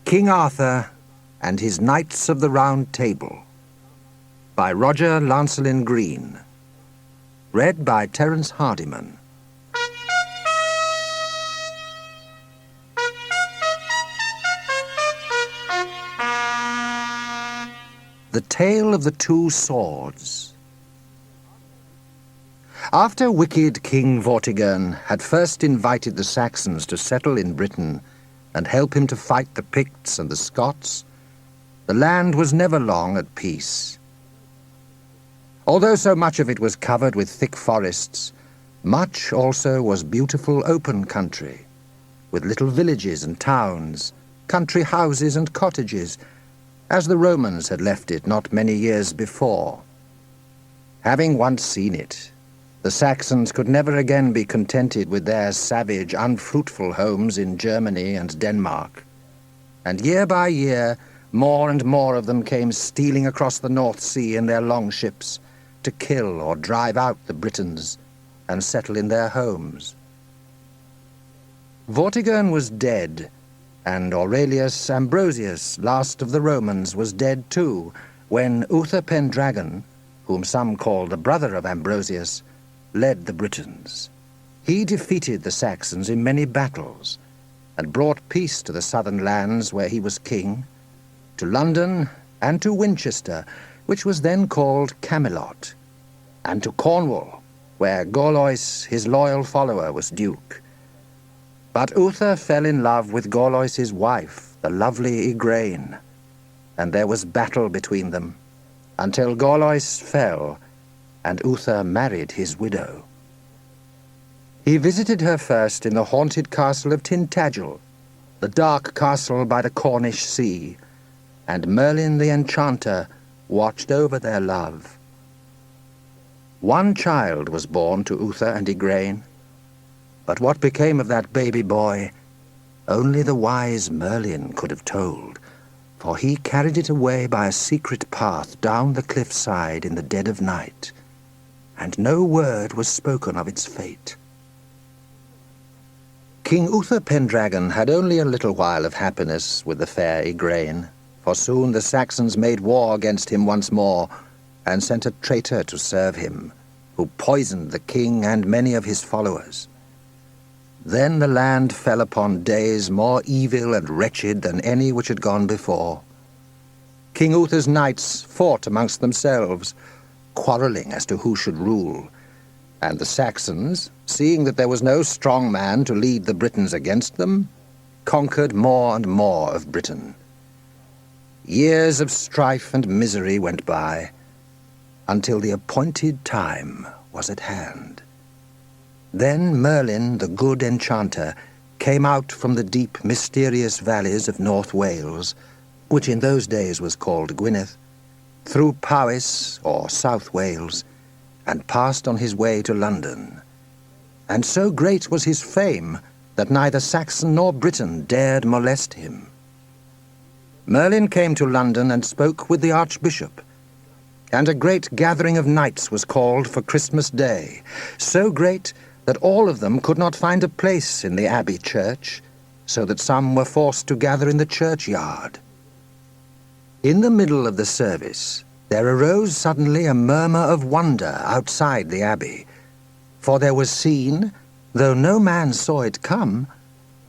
King Arthur and His Knights of the Round Table by Roger Lancelyn Green. Read by Terrence Hardiman. The Tale of the Two Swords. After wicked King Vortigern had first invited the Saxons to settle in Britain and help him to fight the Picts and the Scots, the land was never long at peace. Although so much of it was covered with thick forests, much also was beautiful open country, with little villages and towns, country houses and cottages, as the Romans had left it not many years before. Having once seen it, the Saxons could never again be contented with their savage, unfruitful homes in Germany and Denmark. And year by year, more and more of them came stealing across the North Sea in their longships to kill or drive out the Britons and settle in their homes. Vortigern was dead, and Aurelius Ambrosius, last of the Romans, was dead too, when Uther Pendragon, whom some called the brother of Ambrosius, led the Britons. He defeated the Saxons in many battles and brought peace to the southern lands where he was king, to London and to Winchester, which was then called Camelot, and to Cornwall, where Gorlois, his loyal follower, was duke. But Uther fell in love with Gorlois' wife, the lovely Igraine, and there was battle between them, until Gorlois fell and Uther married his widow. He visited her first in the haunted castle of Tintagel, the dark castle by the Cornish sea, and Merlin the enchanter watched over their love. One child was born to Uther and Igraine, but what became of that baby boy, only the wise Merlin could have told, for he carried it away by a secret path down the cliffside in the dead of night, and no word was spoken of its fate. King Uther Pendragon had only a little while of happiness with the fair Igraine, for soon the Saxons made war against him once more, and sent a traitor to serve him, who poisoned the king and many of his followers. Then the land fell upon days more evil and wretched than any which had gone before. King Uther's knights fought amongst themselves, quarreling as to who should rule, and the Saxons, seeing that there was no strong man to lead the Britons against them, conquered more and more of Britain. Years of strife and misery went by, until the appointed time was at hand. Then Merlin, the good enchanter, came out from the deep, mysterious valleys of North Wales, which in those days was called Gwynedd, through Powys, or South Wales, and passed on his way to London. And so great was his fame that neither Saxon nor Briton dared molest him. Merlin came to London and spoke with the Archbishop, and a great gathering of knights was called for Christmas Day, so great that all of them could not find a place in the abbey church, so that some were forced to gather in the churchyard. In the middle of the service, there arose suddenly a murmur of wonder outside the abbey, for there was seen, though no man saw it come,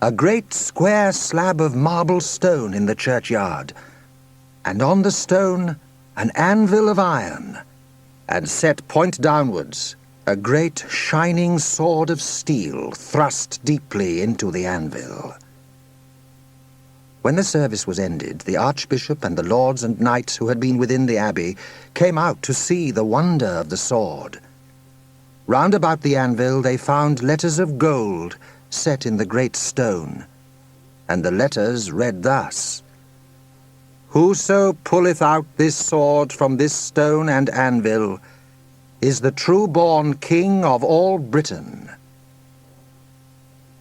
a great square slab of marble stone in the churchyard, and on the stone an anvil of iron, and set point downwards a great shining sword of steel thrust deeply into the anvil. When the service was ended, the Archbishop and the lords and knights who had been within the abbey came out to see the wonder of the sword. Round about the anvil they found letters of gold set in the great stone, and the letters read thus: "Whoso pulleth out this sword from this stone and anvil is the true-born king of all Britain."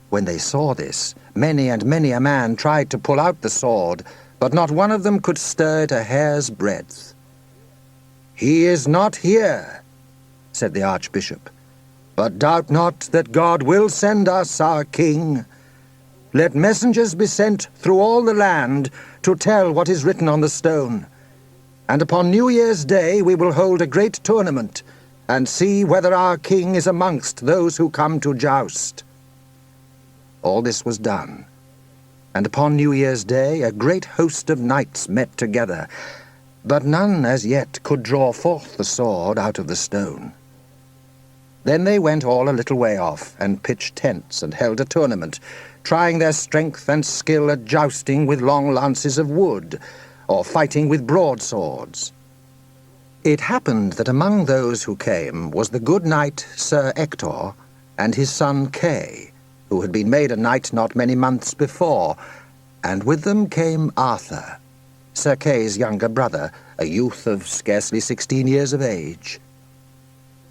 When they saw this, many and many a man tried to pull out the sword, but not one of them could stir it a hair's breadth. "He is not here," said the Archbishop, "but doubt not that God will send us our king. Let messengers be sent through all the land to tell what is written on the stone. And upon New Year's Day we will hold a great tournament, and see whether our king is amongst those who come to joust." All this was done, and upon New Year's Day a great host of knights met together, but none as yet could draw forth the sword out of the stone. Then they went all a little way off, and pitched tents and held a tournament, trying their strength and skill at jousting with long lances of wood, or fighting with broadswords. It happened that among those who came was the good knight Sir Ector, and his son Kay, who had been made a knight not many months before, and with them came Arthur, Sir Kay's younger brother, a youth of scarcely 16 years of age.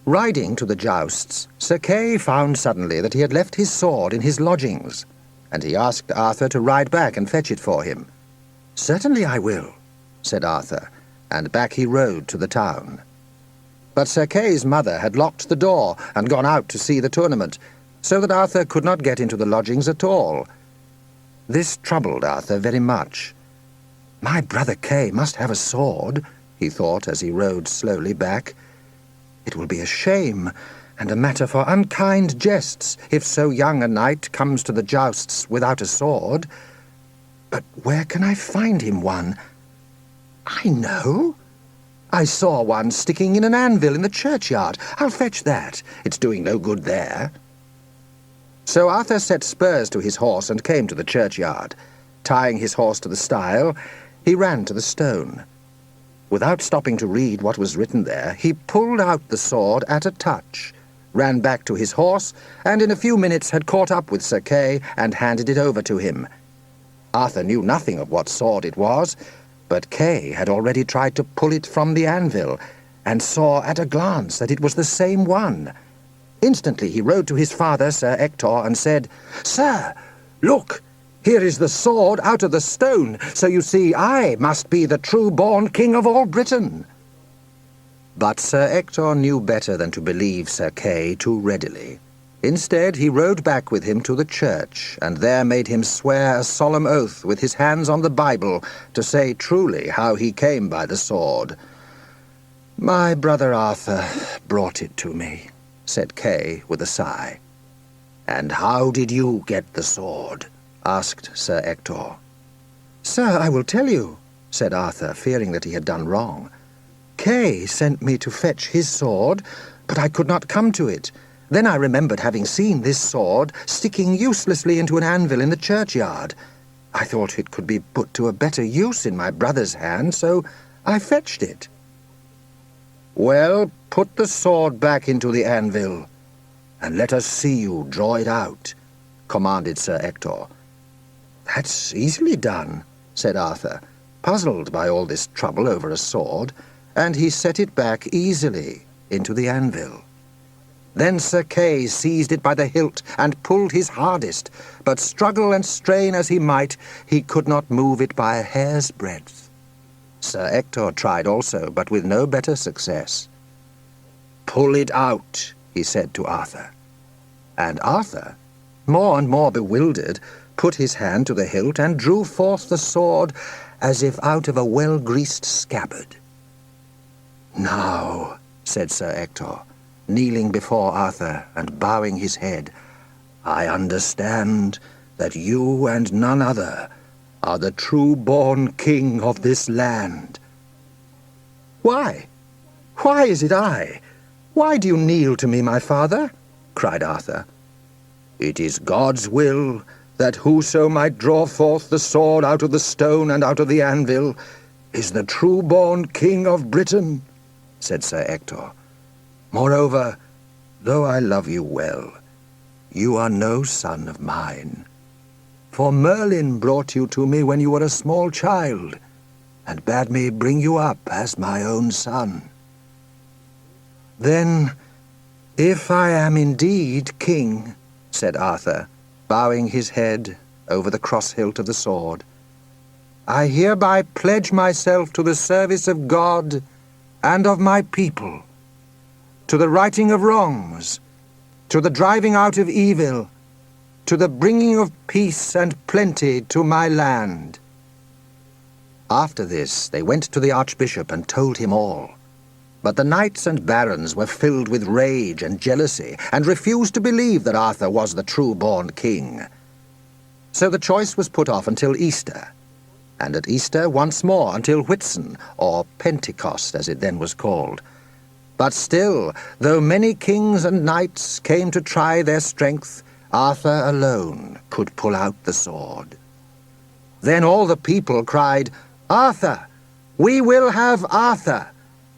Riding to the jousts, Sir Kay found suddenly that he had left his sword in his lodgings, and he asked Arthur to ride back and fetch it for him. "Certainly I will," said Arthur, and back he rode to the town. But Sir Kay's mother had locked the door and gone out to see the tournament, so that Arthur could not get into the lodgings at all. This troubled Arthur very much. "My brother Kay must have a sword," he thought as he rode slowly back. "It will be a shame, and a matter for unkind jests, if so young a knight comes to the jousts without a sword. But where can I find him one? I know! I saw one sticking in an anvil in the churchyard. I'll fetch that. It's doing no good there." So Arthur set spurs to his horse and came to the churchyard. Tying his horse to the stile, he ran to the stone. Without stopping to read what was written there, he pulled out the sword at a touch, ran back to his horse, and in a few minutes had caught up with Sir Kay and handed it over to him. Arthur knew nothing of what sword it was, but Kay had already tried to pull it from the anvil, and saw at a glance that it was the same one. Instantly he rode to his father, Sir Ector, and said, "Sir, look! Here is the sword out of the stone, so you see I must be the true-born king of all Britain." But Sir Ector knew better than to believe Sir Kay too readily. Instead, he rode back with him to the church, and there made him swear a solemn oath with his hands on the Bible to say truly how he came by the sword. "My brother Arthur brought it to me," said Kay with a sigh. "And how did you get the sword?" asked Sir Ector. "Sir, I will tell you," said Arthur, fearing that he had done wrong. "Kay sent me to fetch his sword, but I could not come to it. Then I remembered having seen this sword sticking uselessly into an anvil in the churchyard. I thought it could be put to a better use in my brother's hand, so I fetched it." "Well, put the sword back into the anvil, and let us see you draw it out," commanded Sir Ector. "That's easily done," said Arthur, puzzled by all this trouble over a sword, and he set it back easily into the anvil. Then Sir Kay seized it by the hilt and pulled his hardest, but struggle and strain as he might, he could not move it by a hair's breadth. Sir Ector tried also, but with no better success. "Pull it out," he said to Arthur. And Arthur, more and more bewildered, put his hand to the hilt and drew forth the sword as if out of a well-greased scabbard. "Now," said Sir Ector, kneeling before Arthur and bowing his head, "I understand that you and none other are the true-born king of this land." "Why? Why is it I? Why do you kneel to me, my father?" cried Arthur. "It is God's will that whoso might draw forth the sword out of the stone and out of the anvil is the true-born king of Britain," said Sir Ector. "Moreover, though I love you well, you are no son of mine. For Merlin brought you to me when you were a small child, and bade me bring you up as my own son." "Then, if I am indeed king," said Arthur, bowing his head over the cross-hilt of the sword, "I hereby pledge myself to the service of God and of my people, to the righting of wrongs, to the driving out of evil, to the bringing of peace and plenty to my land." After this they went to the archbishop and told him all. But the knights and barons were filled with rage and jealousy, and refused to believe that Arthur was the true-born king. So the choice was put off until Easter, and at Easter once more until Whitsun, or Pentecost as it then was called. But still, though many kings and knights came to try their strength, Arthur alone could pull out the sword. Then all the people cried, "Arthur! We will have Arthur!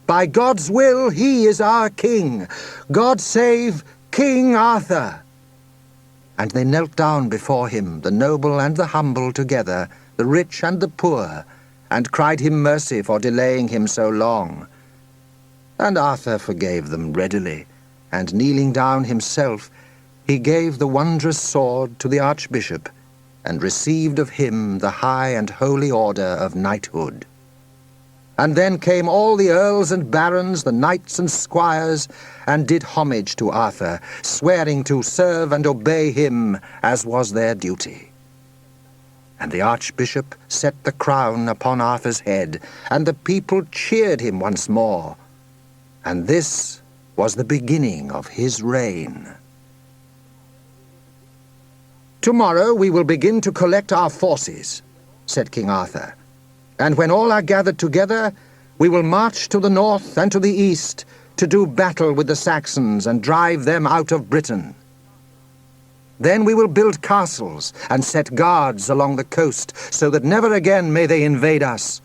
By God's will, he is our king! God save King Arthur!" And they knelt down before him, the noble and the humble together, the rich and the poor, and cried him mercy for delaying him so long. And Arthur forgave them readily, and kneeling down himself, he gave the wondrous sword to the archbishop, and received of him the high and holy order of knighthood. And then came all the earls and barons, the knights and squires, and did homage to Arthur, swearing to serve and obey him as was their duty. And the archbishop set the crown upon Arthur's head, and the people cheered him once more. And this was the beginning of his reign. "Tomorrow we will begin to collect our forces," said King Arthur. "And when all are gathered together, we will march to the north and to the east to do battle with the Saxons and drive them out of Britain. Then we will build castles and set guards along the coast, so that never again may they invade us.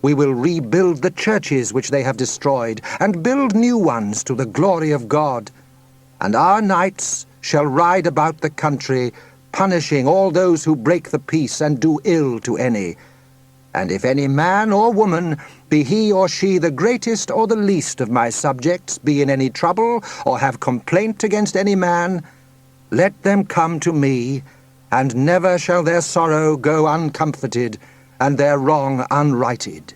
We will rebuild the churches which they have destroyed, and build new ones to the glory of God. And our knights shall ride about the country, punishing all those who break the peace and do ill to any. And if any man or woman, be he or she the greatest or the least of my subjects, be in any trouble or have complaint against any man, let them come to me, and never shall their sorrow go uncomforted, and their wrong unrighted."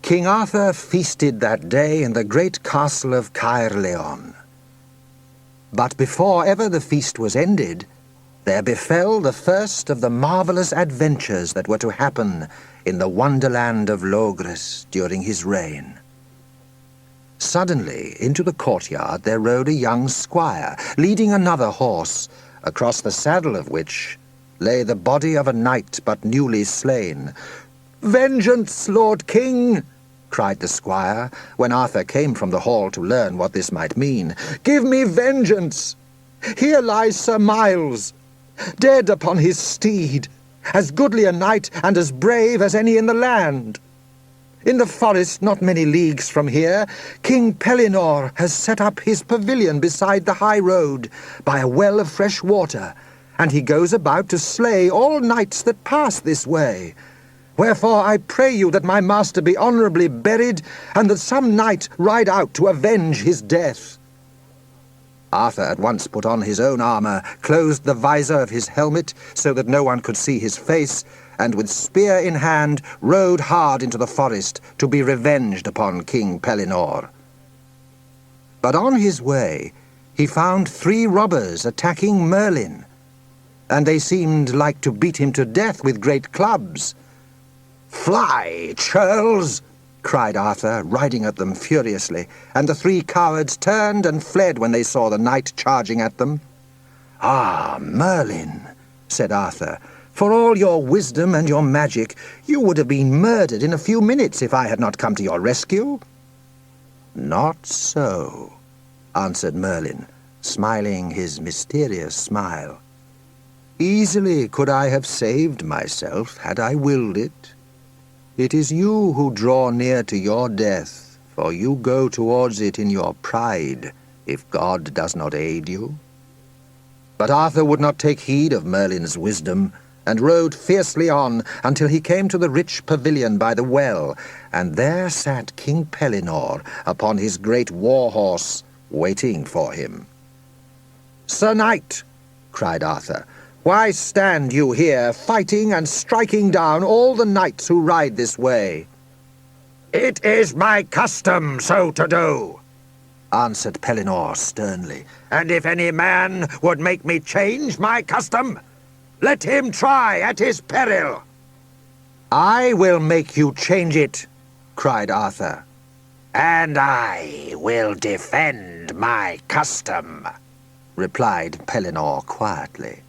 King Arthur feasted that day in the great castle of Caerleon. But before ever the feast was ended, there befell the first of the marvelous adventures that were to happen in the wonderland of Logres during his reign. Suddenly, into the courtyard there rode a young squire, leading another horse, across the saddle of which lay the body of a knight but newly slain. "Vengeance, Lord King!" cried the squire, when Arthur came from the hall to learn what this might mean. "Give me vengeance! Here lies Sir Miles, dead upon his steed, as goodly a knight and as brave as any in the land. In the forest, not many leagues from here, King Pellinore has set up his pavilion beside the high road, by a well of fresh water, and he goes about to slay all knights that pass this way. Wherefore I pray you that my master be honourably buried, and that some knight ride out to avenge his death." Arthur at once put on his own armour, closed the visor of his helmet so that no one could see his face, and with spear in hand rode hard into the forest to be revenged upon King Pellinore. But on his way he found 3 robbers attacking Merlin, and they seemed like to beat him to death with great clubs. "Fly, churls!" cried Arthur, riding at them furiously, and the 3 cowards turned and fled when they saw the knight charging at them. "Ah, Merlin," said Arthur, "for all your wisdom and your magic, you would have been murdered in a few minutes if I had not come to your rescue." "Not so," answered Merlin, smiling his mysterious smile. "Easily could I have saved myself had I willed it. It is you who draw near to your death, for you go towards it in your pride, if God does not aid you." But Arthur would not take heed of Merlin's wisdom, and rode fiercely on until he came to the rich pavilion by the well, and there sat King Pellinore upon his great war-horse, waiting for him. "Sir Knight," cried Arthur, "why stand you here, fighting and striking down all the knights who ride this way?" "It is my custom so to do," answered Pellinore sternly. "And if any man would make me change my custom, let him try at his peril." "I will make you change it," cried Arthur. "And I will defend my custom," replied Pellinore quietly.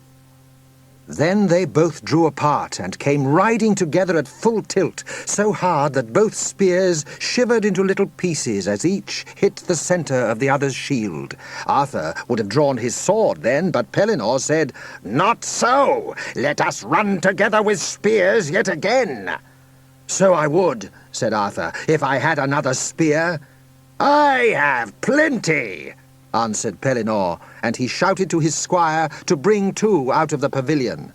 Then they both drew apart and came riding together at full tilt, so hard that both spears shivered into little pieces as each hit the center of the other's shield. Arthur would have drawn his sword then, but Pellinore said, "Not so! Let us run together with spears yet again." "So I would," said Arthur, "if I had another spear." "I have plenty," answered Pellinore, and he shouted to his squire to bring two out of the pavilion.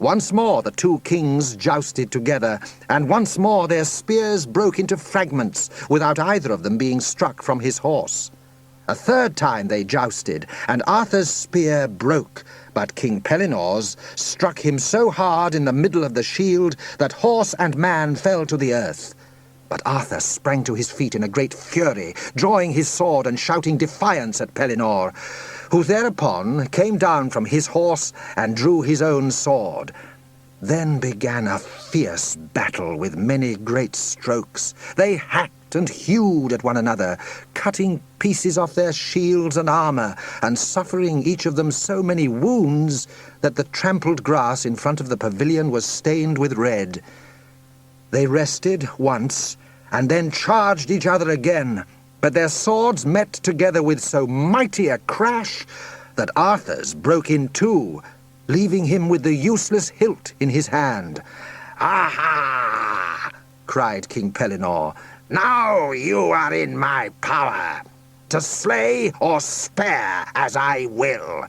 Once more the two kings jousted together, and once more their spears broke into fragments, without either of them being struck from his horse. A third time they jousted, and Arthur's spear broke, but King Pellinore's struck him so hard in the middle of the shield that horse and man fell to the earth. But Arthur sprang to his feet in a great fury, drawing his sword and shouting defiance at Pellinore, who thereupon came down from his horse and drew his own sword. Then began a fierce battle with many great strokes. They hacked and hewed at one another, cutting pieces off their shields and armor, and suffering each of them so many wounds that the trampled grass in front of the pavilion was stained with red. They rested once, and then charged each other again, but their swords met together with so mighty a crash that Arthur's broke in two, leaving him with the useless hilt in his hand. "Aha!" cried King Pellinore. "Now you are in my power, to slay or spare as I will,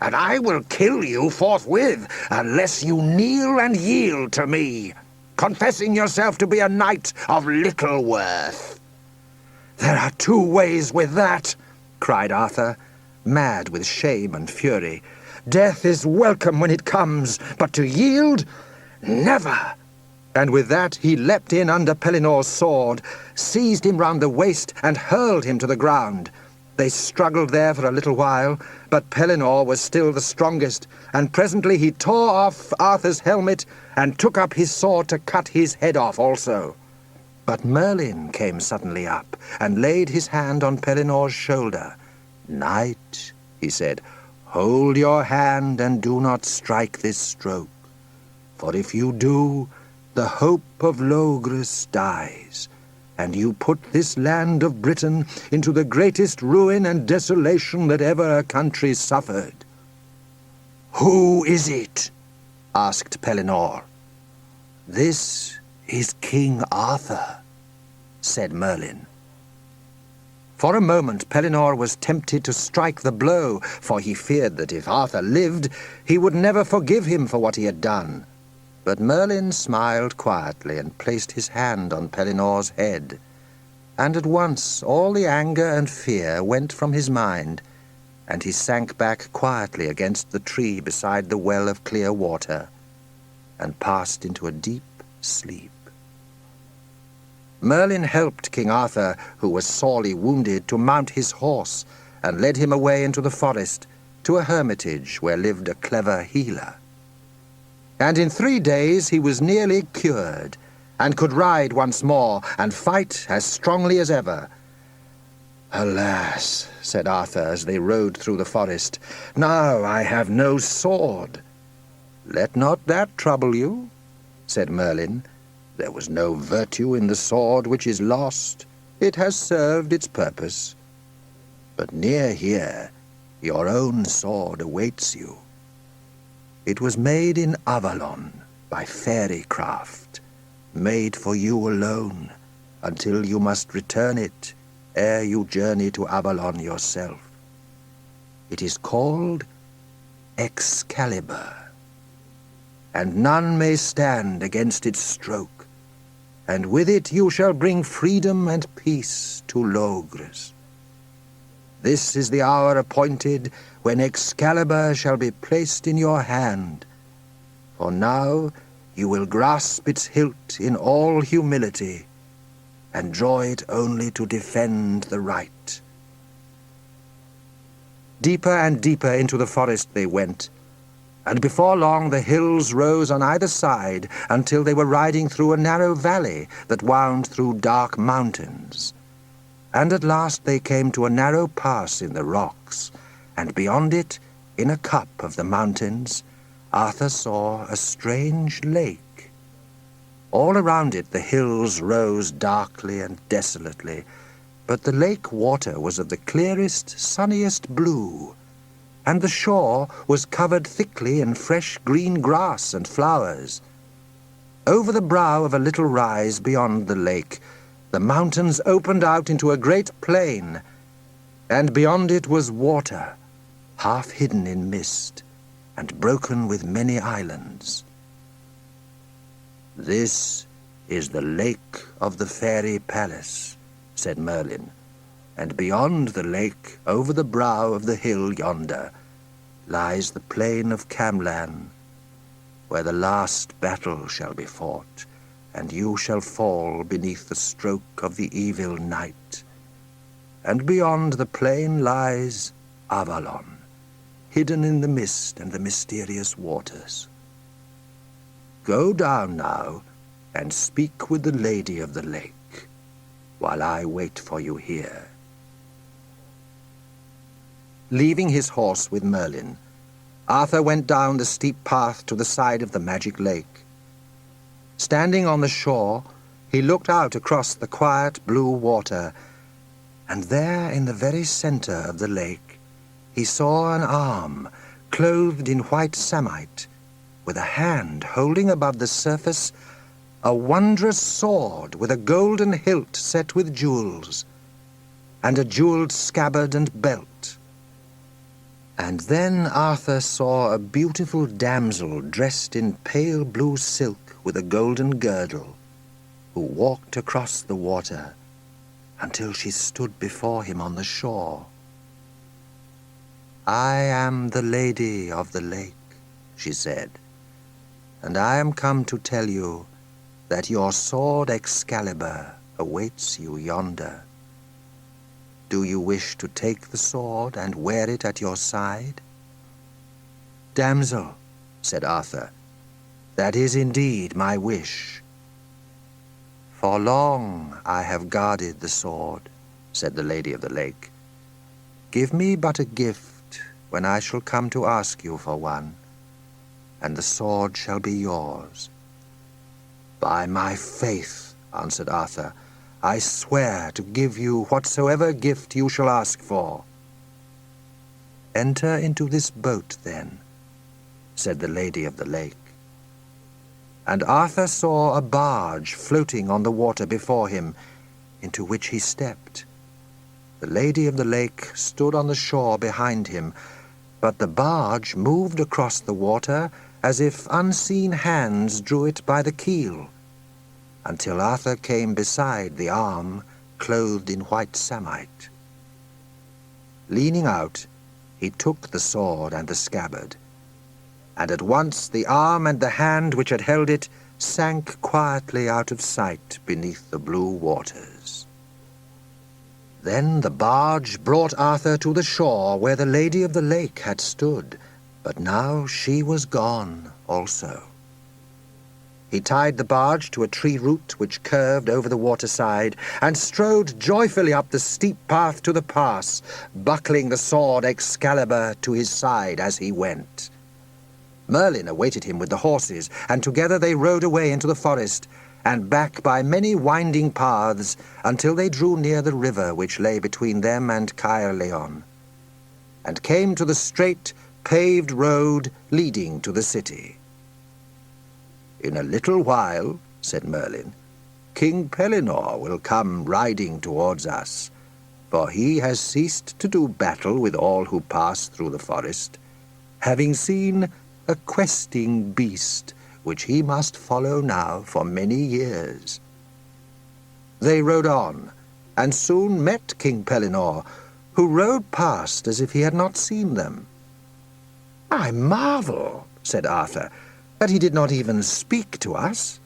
and I will kill you forthwith unless you kneel and yield to me, confessing yourself to be a knight of little worth." "There are two ways with that," cried Arthur, mad with shame and fury. "Death is welcome when it comes, but to yield, never." And with that he leapt in under Pellinore's sword, seized him round the waist, and hurled him to the ground. They struggled there for a little while, but Pellinore was still the strongest, and presently he tore off Arthur's helmet and took up his sword to cut his head off also. But Merlin came suddenly up and laid his hand on Pellinore's shoulder. "Knight," he said, "hold your hand and do not strike this stroke, for if you do, the hope of Logres dies, and you put this land of Britain into the greatest ruin and desolation that ever a country suffered." "Who is it?" asked Pellinore. "This is King Arthur," said Merlin. For a moment Pellinore was tempted to strike the blow, for he feared that if Arthur lived, he would never forgive him for what he had done. But Merlin smiled quietly and placed his hand on Pellinore's head, and at once all the anger and fear went from his mind, and he sank back quietly against the tree beside the well of clear water, and passed into a deep sleep. Merlin helped King Arthur, who was sorely wounded, to mount his horse, and led him away into the forest, to a hermitage where lived a clever healer. And in 3 days he was nearly cured, and could ride once more, and fight as strongly as ever. "Alas," said Arthur as they rode through the forest, "now I have no sword." "Let not that trouble you," said Merlin. "There was no virtue in the sword which is lost. It has served its purpose. But near here your own sword awaits you. It was made in Avalon by fairy craft, made for you alone, until you must return it ere you journey to Avalon yourself. It is called Excalibur, and none may stand against its stroke, and with it you shall bring freedom and peace to Logres. This is the hour appointed when Excalibur shall be placed in your hand, for now you will grasp its hilt in all humility, and draw it only to defend the right, deeper and deeper into the forest they went, and before long the hills rose on either side until they were riding through a narrow valley that wound through dark mountains. And at last they came to a narrow pass in the rocks, and beyond it, in a cup of the mountains, Arthur saw a strange lake. All around it the hills rose darkly and desolately, but the lake water was of the clearest, sunniest blue, and the shore was covered thickly in fresh green grass and flowers. Over the brow of a little rise beyond the lake, the mountains opened out into a great plain, and beyond it was water, half hidden in mist, and broken with many islands. "This is the lake of the fairy palace," said Merlin, "and beyond the lake, over the brow of the hill yonder, lies the plain of Camlann, where the last battle shall be fought, and you shall fall beneath the stroke of the evil knight. And beyond the plain lies Avalon, hidden in the mist and the mysterious waters. Go down now and speak with the Lady of the Lake, while I wait for you here." Leaving his horse with Merlin, Arthur went down the steep path to the side of the magic lake. Standing on the shore, he looked out across the quiet blue water, and there in the very center of the lake he saw an arm clothed in white samite, with a hand holding above the surface a wondrous sword with a golden hilt set with jewels, and a jeweled scabbard and belt. And then Arthur saw a beautiful damsel dressed in pale blue silk with a golden girdle, who walked across the water until she stood before him on the shore. "I am the Lady of the Lake," she said, "and I am come to tell you that your sword Excalibur awaits you yonder. Do you wish to take the sword and wear it at your side?" "Damsel," said Arthur, "that is indeed my wish." "For long I have guarded the sword," said the Lady of the Lake. "Give me but a gift when I shall come to ask you for one, and the sword shall be yours." "By my faith," answered Arthur, "I swear to give you whatsoever gift you shall ask for." "Enter into this boat, then," said the Lady of the Lake. And Arthur saw a barge floating on the water before him, into which he stepped. The Lady of the Lake stood on the shore behind him, but the barge moved across the water as if unseen hands drew it by the keel, until Arthur came beside the arm clothed in white samite. Leaning out, he took the sword and the scabbard, and at once the arm and the hand which had held it sank quietly out of sight beneath the blue waters. Then the barge brought Arthur to the shore where the Lady of the Lake had stood, but now she was gone also. He tied the barge to a tree root which curved over the waterside, and strode joyfully up the steep path to the pass, buckling the sword Excalibur to his side as he went. Merlin awaited him with the horses, and together they rode away into the forest, and back by many winding paths, until they drew near the river which lay between them and Caerleon, and came to the straight, paved road leading to the city. "In a little while," said Merlin, "King Pellinore will come riding towards us, for he has ceased to do battle with all who pass through the forest, having seen a questing beast which he must follow now for many years." They rode on, and soon met King Pellinore, who rode past as if he had not seen them. "I marvel," said Arthur, "that he did not even speak to us."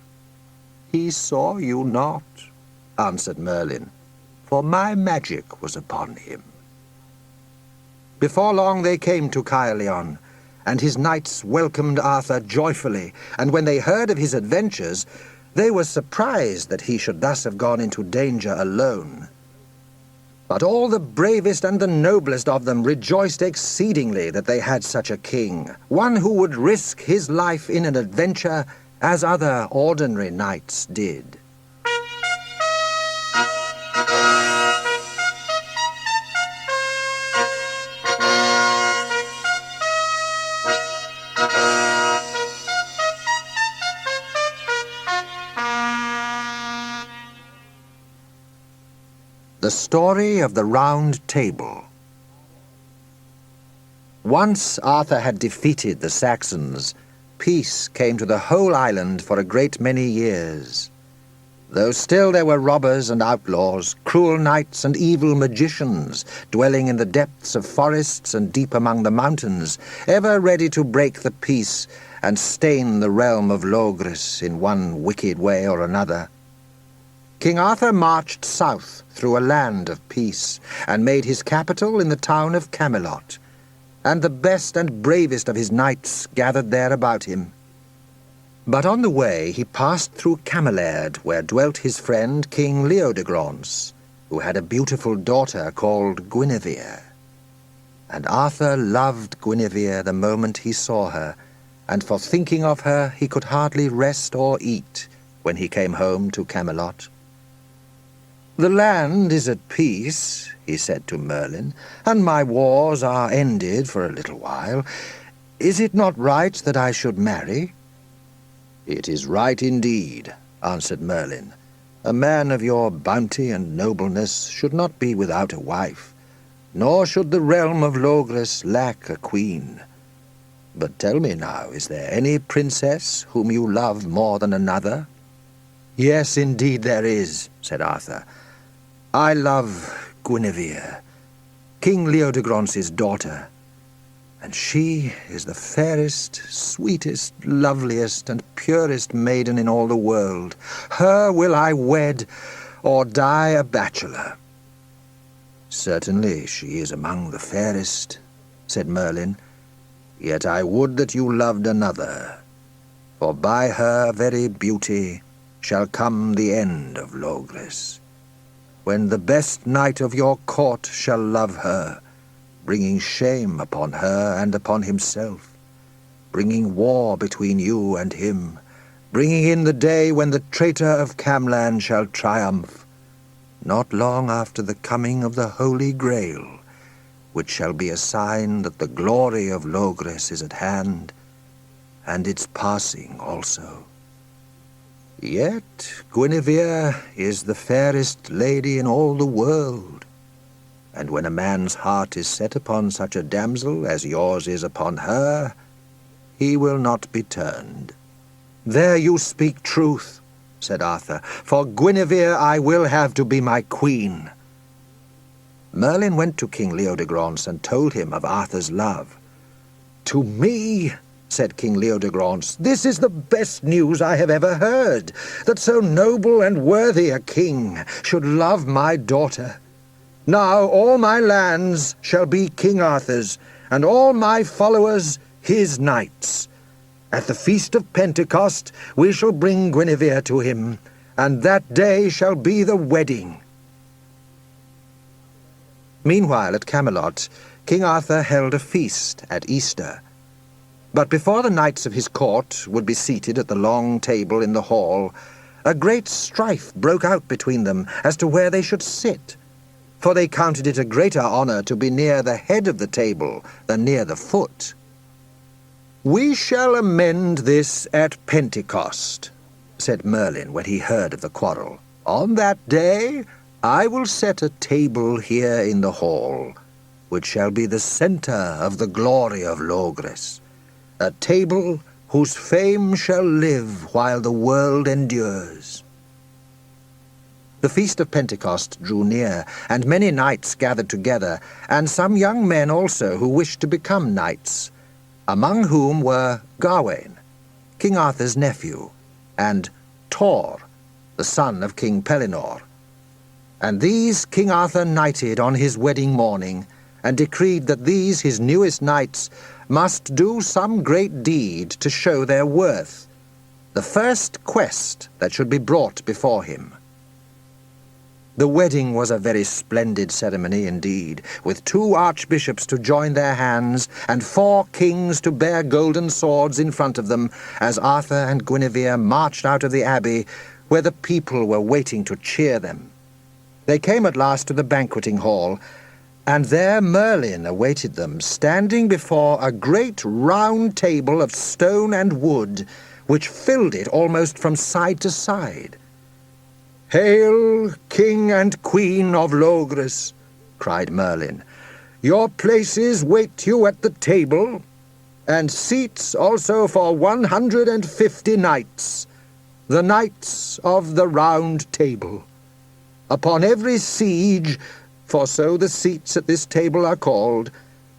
"He saw you not," answered Merlin, "for my magic was upon him." Before long they came to Caerleon, and his knights welcomed Arthur joyfully, and when they heard of his adventures, they were surprised that he should thus have gone into danger alone. But all the bravest and the noblest of them rejoiced exceedingly that they had such a king, one who would risk his life in an adventure as other ordinary knights did. The Story of the Round Table. Once Arthur had defeated the Saxons, peace came to the whole island for a great many years. Though still there were robbers and outlaws, cruel knights and evil magicians, dwelling in the depths of forests and deep among the mountains, ever ready to break the peace and stain the realm of Logres in one wicked way or another. King Arthur marched south through a land of peace, and made his capital in the town of Camelot, and the best and bravest of his knights gathered there about him. But on the way he passed through Camelaird, where dwelt his friend King Leodegrance, who had a beautiful daughter called Guinevere. And Arthur loved Guinevere the moment he saw her, and for thinking of her he could hardly rest or eat when he came home to Camelot. "The land is at peace," he said to Merlin, "and my wars are ended for a little while. Is it not right that I should marry?" "It is right indeed," answered Merlin. "A man of your bounty and nobleness should not be without a wife, nor should the realm of Logres lack a queen. But tell me now, is there any princess whom you love more than another?" "Yes, indeed there is," said Arthur. "I love Guinevere, King Leodegrance's daughter, and she is the fairest, sweetest, loveliest, and purest maiden in all the world. Her will I wed, or die a bachelor." "Certainly she is among the fairest," said Merlin. "Yet I would that you loved another, for by her very beauty shall come the end of Logres, when the best knight of your court shall love her, bringing shame upon her and upon himself, bringing war between you and him, bringing in the day when the traitor of Camlann shall triumph, not long after the coming of the Holy Grail, which shall be a sign that the glory of Logres is at hand, and its passing also. Yet Guinevere is the fairest lady in all the world, and when a man's heart is set upon such a damsel as yours is upon her, he will not be turned." "There you speak truth," said Arthur, "for Guinevere I will have to be my queen." Merlin went to King Leodegrance and told him of Arthur's love. "To me," said King Leodegrance, "this is the best news I have ever heard, that so noble and worthy a king should love my daughter. Now all my lands shall be King Arthur's, and all my followers his knights. At the feast of Pentecost we shall bring Guinevere to him, and that day shall be the wedding." Meanwhile at Camelot, King Arthur held a feast at Easter. But before the knights of his court would be seated at the long table in the hall, a great strife broke out between them as to where they should sit, for they counted it a greater honor to be near the head of the table than near the foot. "We shall amend this at Pentecost," said Merlin when he heard of the quarrel. "On that day I will set a table here in the hall, which shall be the center of the glory of Logres, a table whose fame shall live while the world endures." The feast of Pentecost drew near, and many knights gathered together, and some young men also who wished to become knights, among whom were Gawain, King Arthur's nephew, and Tor, the son of King Pellinore. And these King Arthur knighted on his wedding morning, and decreed that these, his newest knights, must do some great deed to show their worth, the first quest that should be brought before him. The wedding was a very splendid ceremony indeed, with 2 archbishops to join their hands, and 4 kings to bear golden swords in front of them, as Arthur and Guinevere marched out of the abbey, where the people were waiting to cheer them. They came at last to the banqueting hall, and there Merlin awaited them, standing before a great round table of stone and wood, which filled it almost from side to side. "Hail, King and Queen of Logres," cried Merlin. "Your places wait you at the table, and seats also for 150 knights, the Knights of the Round Table. Upon every siege, for so the seats at this table are called,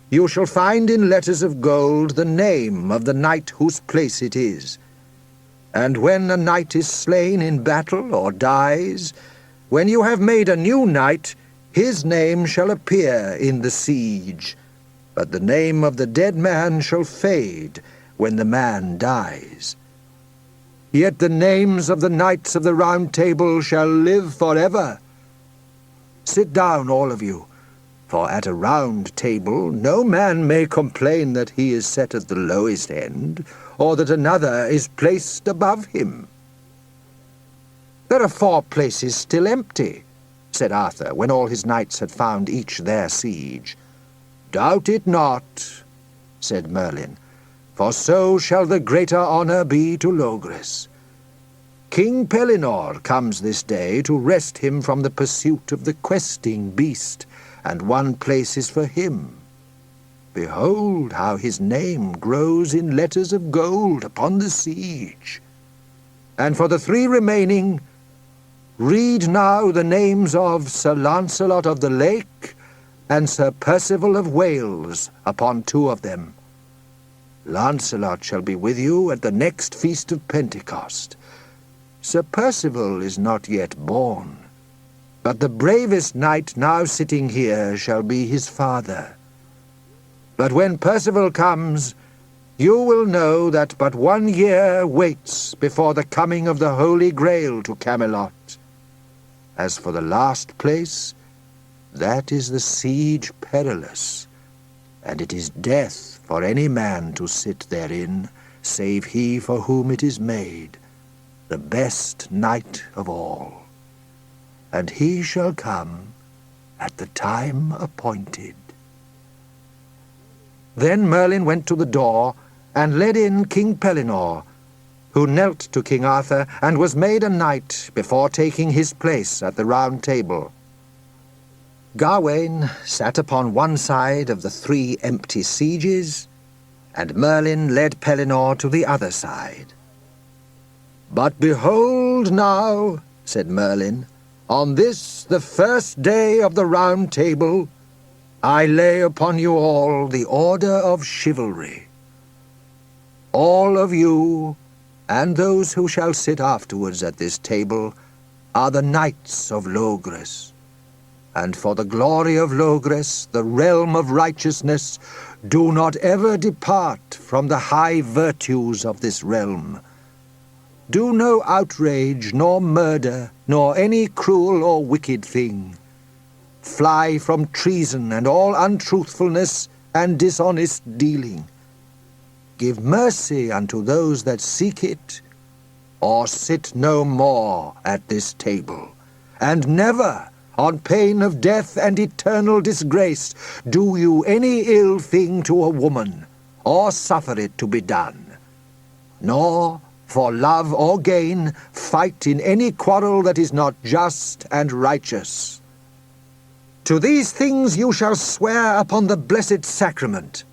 you shall find in letters of gold the name of the knight whose place it is. And when a knight is slain in battle or dies, when you have made a new knight, his name shall appear in the siege, but the name of the dead man shall fade when the man dies. Yet the names of the Knights of the Round Table shall live forever. Sit down, all of you, for at a round table no man may complain that he is set at the lowest end, or that another is placed above him." "There are 4 places still empty," said Arthur, when all his knights had found each their siege. "Doubt it not," said Merlin, "for so shall the greater honour be to Logres. King Pellinore comes this day to wrest him from the pursuit of the questing beast, and 1 place is for him. Behold how his name grows in letters of gold upon the siege. And for the 3 remaining, read now the names of Sir Lancelot of the Lake and Sir Percival of Wales upon 2 of them. Lancelot shall be with you at the next feast of Pentecost. Sir Percival is not yet born, but the bravest knight now sitting here shall be his father. But when Percival comes, you will know that but 1 year waits before the coming of the Holy Grail to Camelot. As for the last place, that is the Siege Perilous, and it is death for any man to sit therein, save he for whom it is made, the best knight of all. And he shall come at the time appointed." Then Merlin went to the door, and led in King Pellinore, who knelt to King Arthur, and was made a knight before taking his place at the Round Table. Gawain sat upon one side of the 3 empty sieges, and Merlin led Pellinore to the other side. "But behold now," said Merlin, "on this the first day of the Round Table, I lay upon you all the order of chivalry. All of you, and those who shall sit afterwards at this table, are the Knights of Logres. And for the glory of Logres, the realm of righteousness, do not ever depart from the high virtues of this realm. Do no outrage, nor murder, nor any cruel or wicked thing. Fly from treason and all untruthfulness and dishonest dealing. Give mercy unto those that seek it, or sit no more at this table. And never, on pain of death and eternal disgrace, do you any ill thing to a woman, or suffer it to be done. Nor, for love or gain, fight in any quarrel that is not just and righteous. To these things you shall swear upon the blessed sacrament,"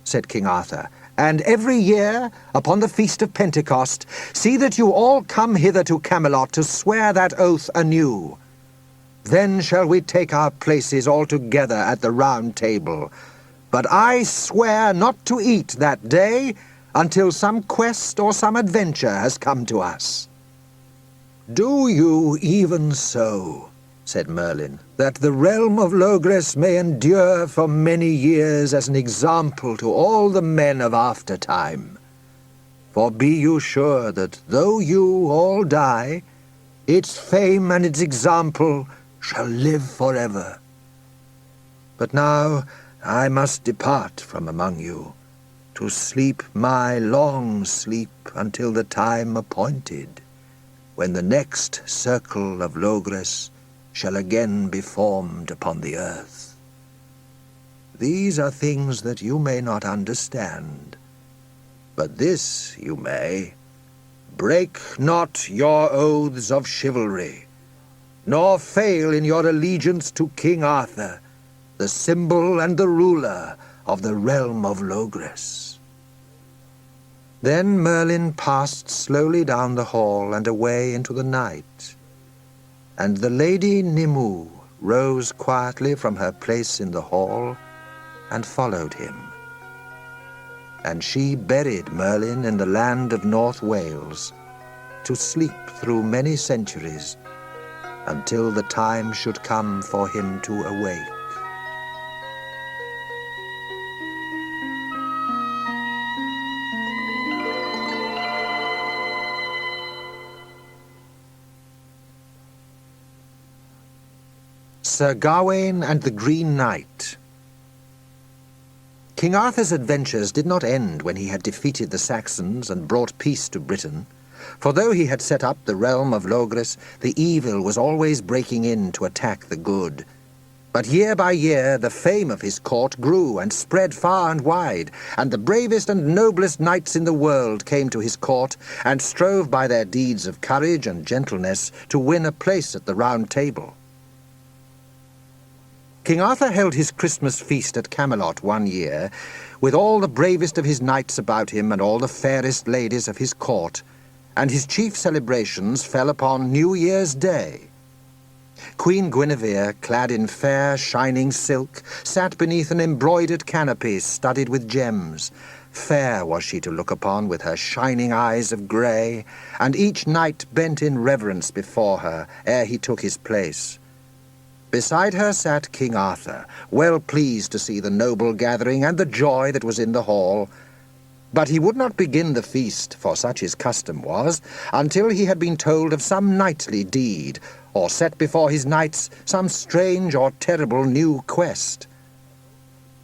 said King Arthur, "and every year, upon the feast of Pentecost, see that you all come hither to Camelot to swear that oath anew. Then shall we take our places all together at the Round Table. But I swear not to eat that day until some quest or some adventure has come to us." "Do you even so?" said Merlin, "that the realm of Logres may endure for many years as an example to all the men of aftertime. For be you sure that though you all die, its fame and its example shall live forever. But now I must depart from among you, to sleep my long sleep until the time appointed, when the next circle of Logres shall again be formed upon the earth. These are things that you may not understand, but this you may: break not your oaths of chivalry, nor fail in your allegiance to King Arthur, the symbol and the ruler of the realm of Logres." Then Merlin passed slowly down the hall and away into the night, and the Lady Nimue rose quietly from her place in the hall and followed him. And she buried Merlin in the land of North Wales, to sleep through many centuries, until the time should come for him to awake. Sir Gawain and the Green Knight. King Arthur's adventures did not end when he had defeated the Saxons and brought peace to Britain, for though he had set up the realm of Logres, the evil was always breaking in to attack the good. But year by year the fame of his court grew and spread far and wide, and the bravest and noblest knights in the world came to his court and strove by their deeds of courage and gentleness to win a place at the Round Table. King Arthur held his Christmas feast at Camelot one year, with all the bravest of his knights about him and all the fairest ladies of his court, and his chief celebrations fell upon New Year's Day. Queen Guinevere, clad in fair, shining silk, sat beneath an embroidered canopy studded with gems. Fair was she to look upon, with her shining eyes of grey, and each knight bent in reverence before her ere he took his place. Beside her sat King Arthur, well pleased to see the noble gathering and the joy that was in the hall. But he would not begin the feast, for such his custom was, until he had been told of some knightly deed, or set before his knights some strange or terrible new quest.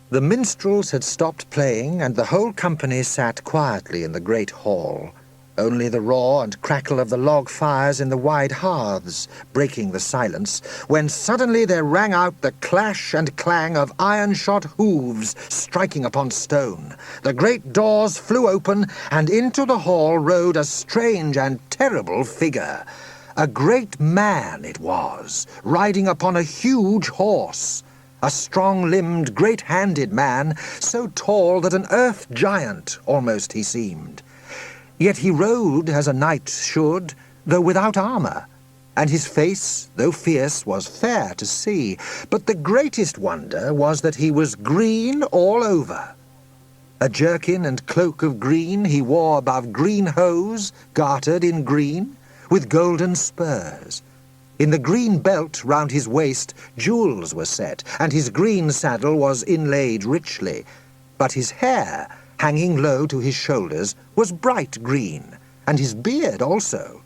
The minstrels had stopped playing, and the whole company sat quietly in the great hall, only the roar and crackle of the log fires in the wide hearths breaking the silence, when suddenly there rang out the clash and clang of iron-shod hooves striking upon stone. The great doors flew open, and into the hall rode a strange and terrible figure. A great man it was, riding upon a huge horse. A strong-limbed, great-handed man, so tall that an earth giant almost he seemed. Yet he rode as a knight should, though without armour, and his face, though fierce, was fair to see. But the greatest wonder was that he was green all over. A jerkin and cloak of green he wore above green hose, gartered in green, with golden spurs. In the green belt round his waist jewels were set, and his green saddle was inlaid richly. But his hair, hanging low to his shoulders, was bright green, and his beard also.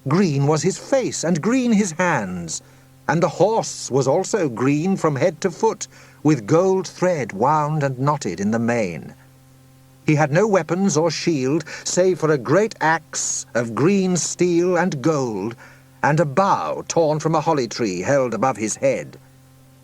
Green was his face, and green his hands, and the horse was also green from head to foot, with gold thread wound and knotted in the mane. He had no weapons or shield, save for a great axe of green steel and gold, and a bough torn from a holly tree held above his head.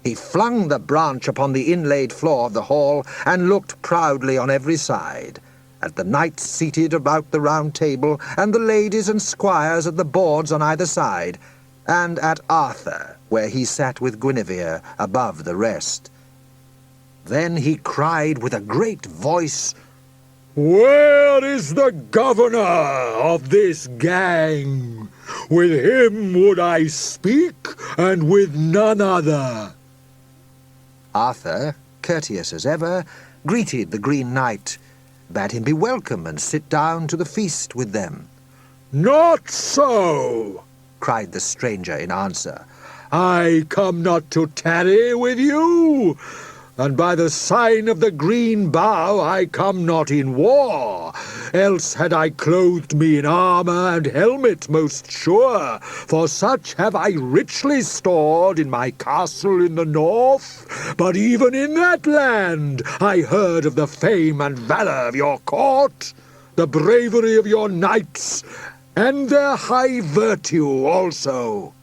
He flung the branch upon the inlaid floor of the hall, and looked proudly on every side, at the knights seated about the round table, and the ladies and squires at the boards on either side, and at Arthur, where he sat with Guinevere above the rest. Then he cried with a great voice, "Where is the governor of this gang? With him would I speak, and with none other." Arthur, courteous as ever, greeted the Green Knight, bade him be welcome and sit down to the feast with them. "Not so," cried the stranger in answer. I come not to tarry with you, and by the sign of the green bough I come not in war, else had I clothed me in armor and helmet most sure, for such have I richly stored in my castle in the north. But even in that land I heard of the fame and valor of your court, the bravery of your knights, and their high virtue also.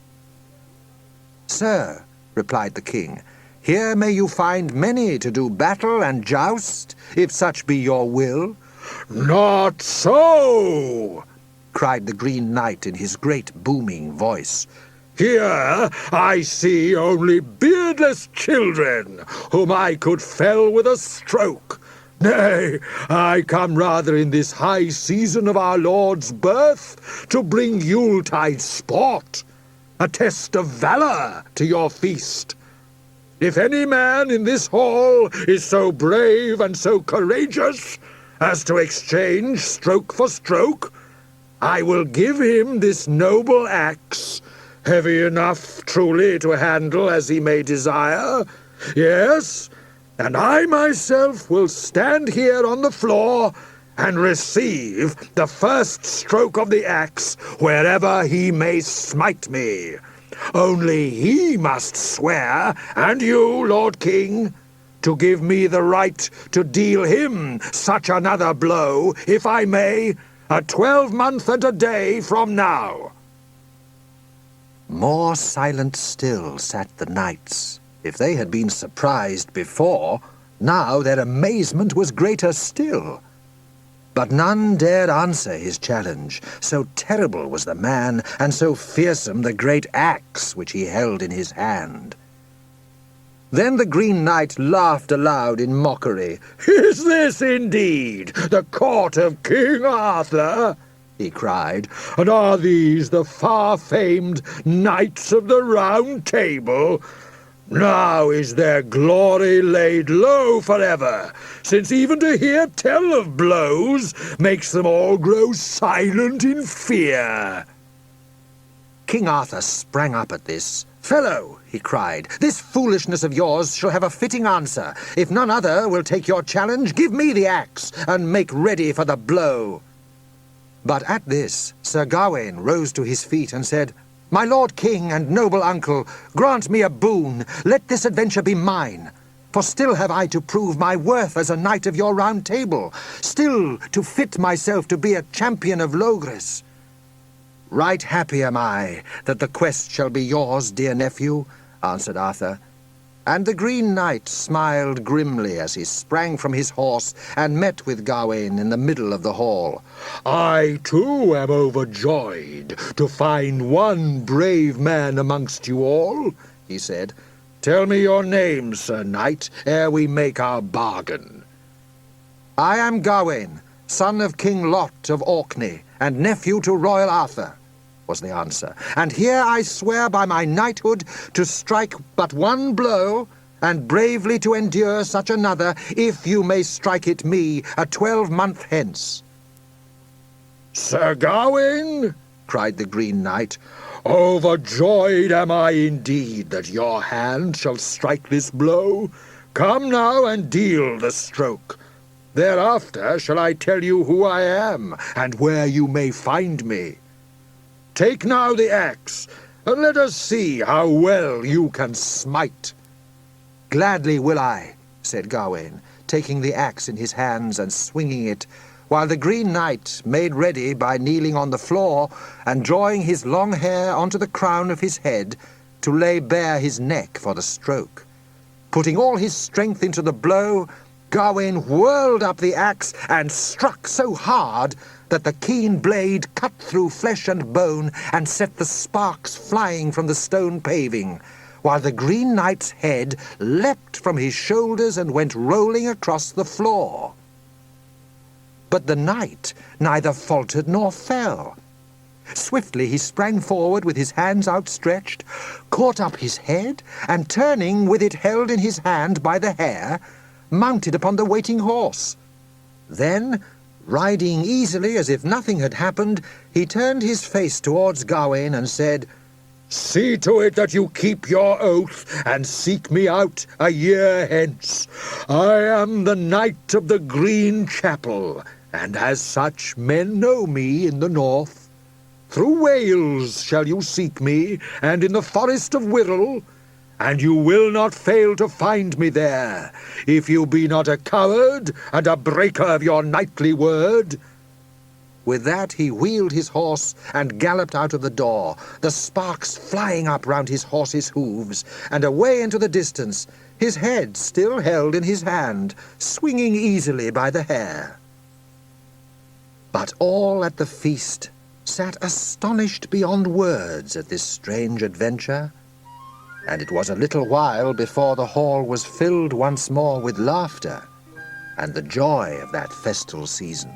Sir, replied the king, here may you find many to do battle and joust, if such be your will. Not so, cried the Green Knight in his great booming voice. Here I see only beardless children, whom I could fell with a stroke. Nay, I come rather in this high season of our Lord's birth to bring Yuletide sport, a test of valor to your feast. If any man in this hall is so brave and so courageous as to exchange stroke for stroke, I will give him this noble axe, heavy enough truly to handle as he may desire. Yes, and I myself will stand here on the floor and receive the first stroke of the axe wherever he may smite me. Only he must swear, and you, Lord King, to give me the right to deal him such another blow, if I may, a 12-month and a day from now. More silent still sat the knights. If they had been surprised before, now their amazement was greater still. But none dared answer his challenge, so terrible was the man, and so fearsome the great axe which he held in his hand. Then the Green Knight laughed aloud in mockery. "Is this indeed the court of King Arthur?" he cried. "And are these the far-famed Knights of the Round Table? Now is their glory laid low forever, since even to hear tell of blows makes them all grow silent in fear." King Arthur sprang up at this. "Fellow," he cried, "this foolishness of yours shall have a fitting answer. If none other will take your challenge, give me the axe, and make ready for the blow." But at this, Sir Gawain rose to his feet and said, "My Lord King and noble uncle, grant me a boon. Let this adventure be mine. For still have I to prove my worth as a knight of your Round Table, still to fit myself to be a champion of Logres. "Right happy am I that the quest shall be yours, dear nephew," answered Arthur. And the Green Knight smiled grimly as he sprang from his horse and met with Gawain in the middle of the hall. "I, too, am overjoyed to find one brave man amongst you all," he said. "Tell me your name, Sir Knight, ere we make our bargain." "I am Gawain, son of King Lot of Orkney, and nephew to Royal Arthur," was the answer. "And here I swear by my knighthood to strike but one blow, and bravely to endure such another, if you may strike it me a 12-month hence." "Sir Gawain," cried the Green Knight, "overjoyed am I indeed that your hand shall strike this blow. Come now and deal the stroke. Thereafter shall I tell you who I am, and where you may find me. Take now the axe, and let us see how well you can smite." "Gladly will I," said Gawain, taking the axe in his hands and swinging it, while the Green Knight made ready by kneeling on the floor and drawing his long hair onto the crown of his head to lay bare his neck for the stroke. Putting all his strength into the blow, Gawain whirled up the axe and struck so hard that the keen blade cut through flesh and bone and set the sparks flying from the stone paving, while the Green Knight's head leapt from his shoulders and went rolling across the floor. But the knight neither faltered nor fell. Swiftly he sprang forward with his hands outstretched, caught up his head, and turning with it held in his hand by the hair, mounted upon the waiting horse. Then, riding easily as if nothing had happened, he turned his face towards Gawain and said, See to it that you keep your oath and seek me out a year hence. I am the Knight of the Green Chapel, and as such men know me in the north. Through Wales shall you seek me, and in the forest of Wirral, and you will not fail to find me there, if you be not a coward and a breaker of your knightly word." With that he wheeled his horse and galloped out of the door, the sparks flying up round his horse's hooves, and away into the distance, his head still held in his hand, swinging easily by the hair. But all at the feast sat astonished beyond words at this strange adventure, and it was a little while before the hall was filled once more with laughter and the joy of that festal season.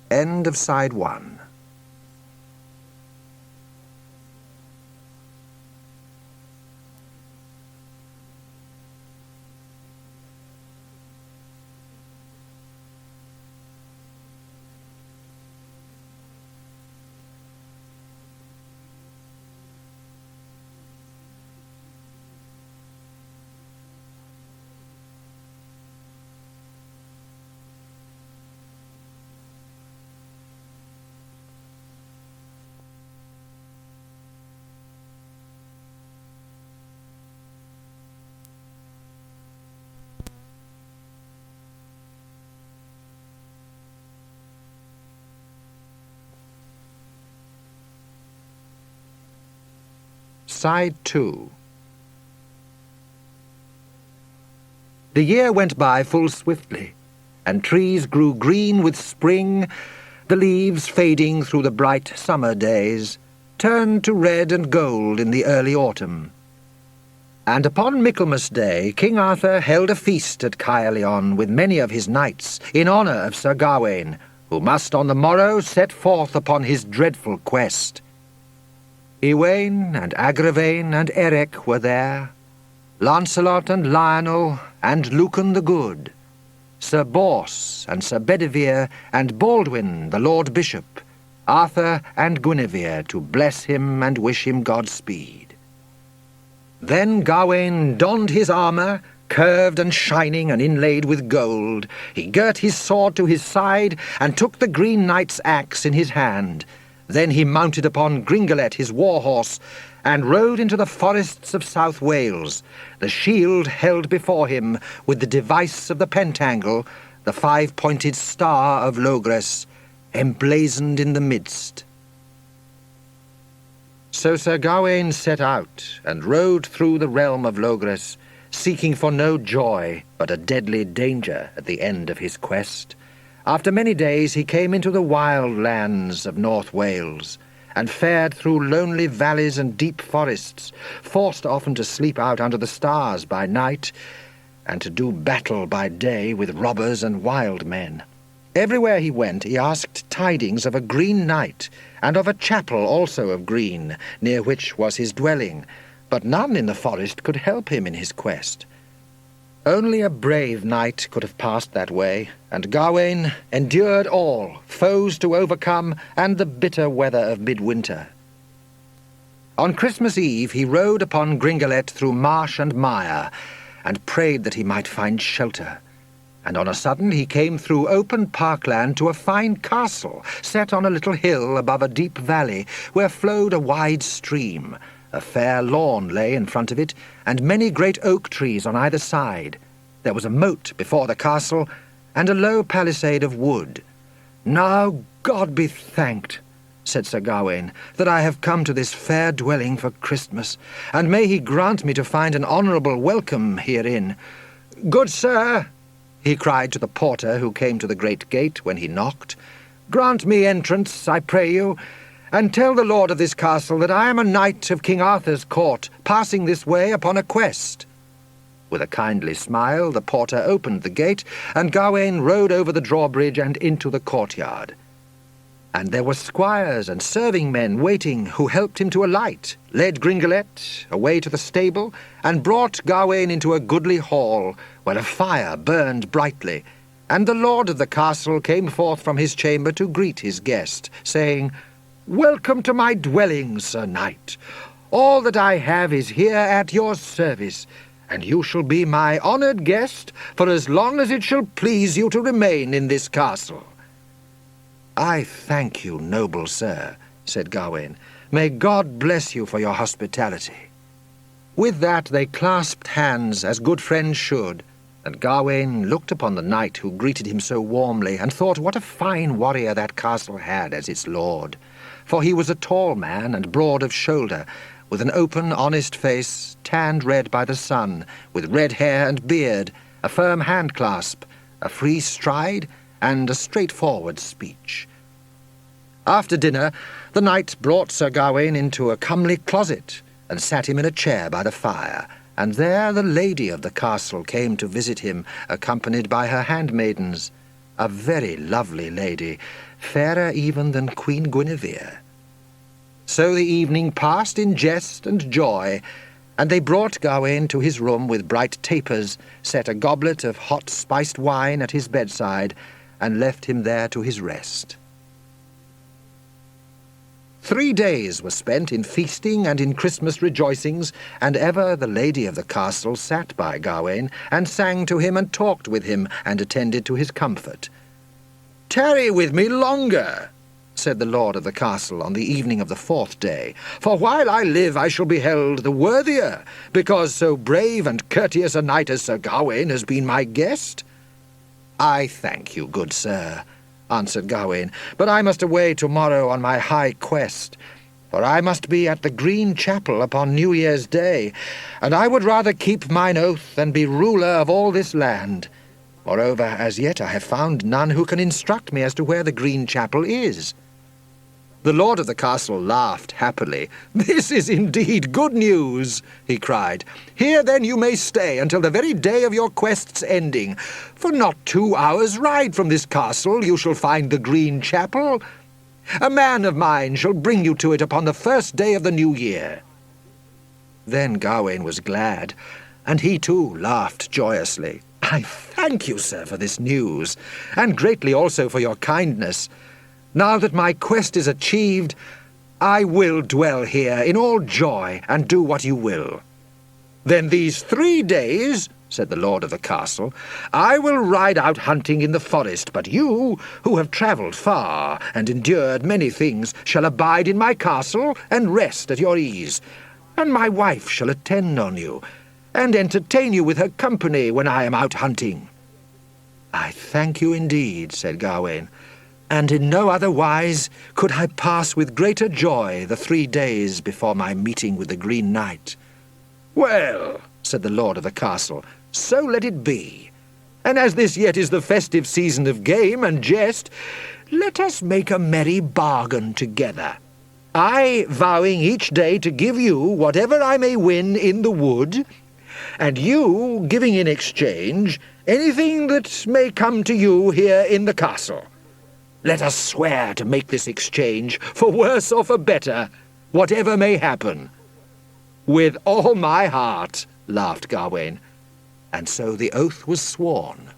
End of Side 1. Side 2. The year went by full swiftly, and trees grew green with spring, the leaves fading through the bright summer days, turned to red and gold in the early autumn. And upon Michaelmas Day King Arthur held a feast at Caerleon with many of his knights, in honour of Sir Gawain, who must on the morrow set forth upon his dreadful quest. Iwain and Agravain and Eric were there, Lancelot and Lionel and Lucan the Good, Sir Bors and Sir Bedivere and Baldwin the Lord Bishop, Arthur and Guinevere to bless him and wish him Godspeed. Then Gawain donned his armour, curved and shining and inlaid with gold. He girt his sword to his side and took the Green Knight's axe in his hand. Then he mounted upon Gringalet his war-horse, and rode into the forests of South Wales, the shield held before him with the device of the Pentangle, the five-pointed star of Logres, emblazoned in the midst. So Sir Gawain set out, and rode through the realm of Logres, seeking for no joy but a deadly danger at the end of his quest. After many days he came into the wild lands of North Wales, and fared through lonely valleys and deep forests, forced often to sleep out under the stars by night, and to do battle by day with robbers and wild men. Everywhere he went he asked tidings of a Green Knight, and of a chapel also of green, near which was his dwelling, but none in the forest could help him in his quest. Only a brave knight could have passed that way, and Gawain endured all, foes to overcome, and the bitter weather of midwinter. On Christmas Eve he rode upon Gringalet through marsh and mire, and prayed that he might find shelter. And on a sudden he came through open parkland to a fine castle, set on a little hill above a deep valley, where flowed a wide stream. A fair lawn lay in front of it, and many great oak trees on either side. There was a moat before the castle, and a low palisade of wood. "Now God be thanked," said Sir Gawain, "that I have come to this fair dwelling for Christmas, and may he grant me to find an honourable welcome herein. Good sir," he cried to the porter who came to the great gate when he knocked, "grant me entrance, I pray you, and tell the lord of this castle that I am a knight of King Arthur's court, passing this way upon a quest." With a kindly smile the porter opened the gate, and Gawain rode over the drawbridge and into the courtyard. And there were squires and serving men waiting, who helped him to alight, led Gringolet away to the stable, and brought Gawain into a goodly hall, where a fire burned brightly. And the lord of the castle came forth from his chamber to greet his guest, saying, "Welcome to my dwelling, Sir Knight. All that I have is here at your service, and you shall be my honoured guest for as long as it shall please you to remain in this castle." "I thank you, noble sir," said Gawain. "May God bless you for your hospitality." With that they clasped hands as good friends should, and Gawain looked upon the knight who greeted him so warmly, and thought what a fine warrior that castle had as its lord. For he was a tall man and broad of shoulder, with an open, honest face, tanned red by the sun, with red hair and beard, a firm hand-clasp, a free stride, and a straightforward speech. After dinner, the knight brought Sir Gawain into a comely closet, and sat him in a chair by the fire, and there the lady of the castle came to visit him, accompanied by her handmaidens, a very lovely lady, fairer even than Queen Guinevere. So the evening passed in jest and joy, and they brought Gawain to his room with bright tapers, set a goblet of hot spiced wine at his bedside, and left him there to his rest. 3 days were spent in feasting and in Christmas rejoicings, and ever the lady of the castle sat by Gawain, and sang to him and talked with him, and attended to his comfort. "Tarry with me longer," said the lord of the castle on the evening of the 4th day, "for while I live I shall be held the worthier, because so brave and courteous a knight as Sir Gawain has been my guest." "I thank you, good sir," answered Gawain, "but I must away tomorrow on my high quest, for I must be at the Green Chapel upon New Year's Day, and I would rather keep mine oath than be ruler of all this land. Moreover, as yet I have found none who can instruct me as to where the Green Chapel is." The lord of the castle laughed happily. "This is indeed good news," he cried. "Here then you may stay until the very day of your quest's ending, for not 2 hours' ride from this castle you shall find the Green Chapel. A man of mine shall bring you to it upon the 1st day of the new year." Then Gawain was glad, and he too laughed joyously. "I thank you, sir, for this news, and greatly also for your kindness. Now that my quest is achieved, I will dwell here in all joy and do what you will." "Then these 3 days," said the lord of the castle, "I will ride out hunting in the forest, but you, who have travelled far and endured many things, shall abide in my castle and rest at your ease, and my wife shall attend on you, and entertain you with her company when I am out hunting." "I thank you indeed," said Gawain, "and in no other wise could I pass with greater joy the 3 days before my meeting with the Green Knight." "Well," said the lord of the castle, "so let it be. And as this yet is the festive season of game and jest, let us make a merry bargain together, I vowing each day to give you whatever I may win in the wood, and you giving in exchange anything that may come to you here in the castle. Let us swear to make this exchange, for worse or for better, whatever may happen." "With all my heart," laughed Gawain, and so the oath was sworn.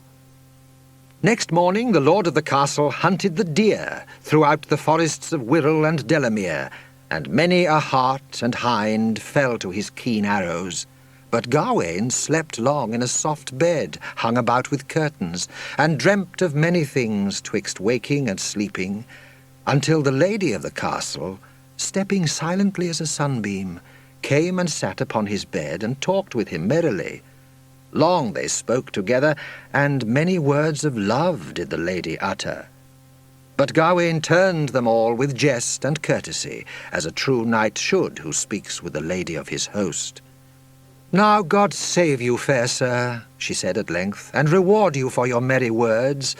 Next morning the lord of the castle hunted the deer throughout the forests of Wirral and Delamere, and many a hart and hind fell to his keen arrows. But Gawain slept long in a soft bed, hung about with curtains, and dreamt of many things twixt waking and sleeping, until the lady of the castle, stepping silently as a sunbeam, came and sat upon his bed and talked with him merrily. Long they spoke together, and many words of love did the lady utter. But Gawain turned them all with jest and courtesy, as a true knight should who speaks with the lady of his host. "Now God save you, fair sir," she said at length, "and reward you for your merry words.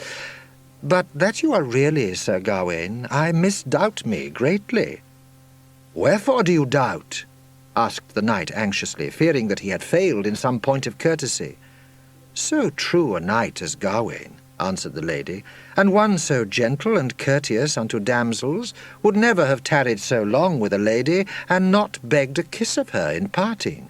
But that you are really Sir Gawain, I misdoubt me greatly." "Wherefore do you doubt?" asked the knight anxiously, fearing that he had failed in some point of courtesy. So true a knight as Gawain, answered the lady, and one so gentle and courteous unto damsels would never have tarried so long with a lady, and not begged a kiss of her in parting.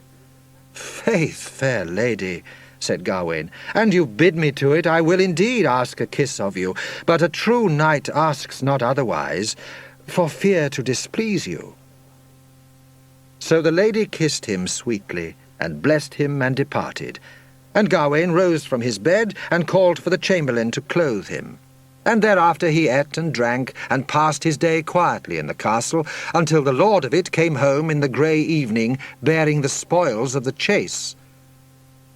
Faith, fair lady, said Gawain, and you bid me to it, I will indeed ask a kiss of you, but a true knight asks not otherwise, for fear to displease you. So the lady kissed him sweetly, and blessed him, and departed. And Gawain rose from his bed, and called for the chamberlain to clothe him. And thereafter he ate and drank, and passed his day quietly in the castle, until the lord of it came home in the grey evening, bearing the spoils of the chase.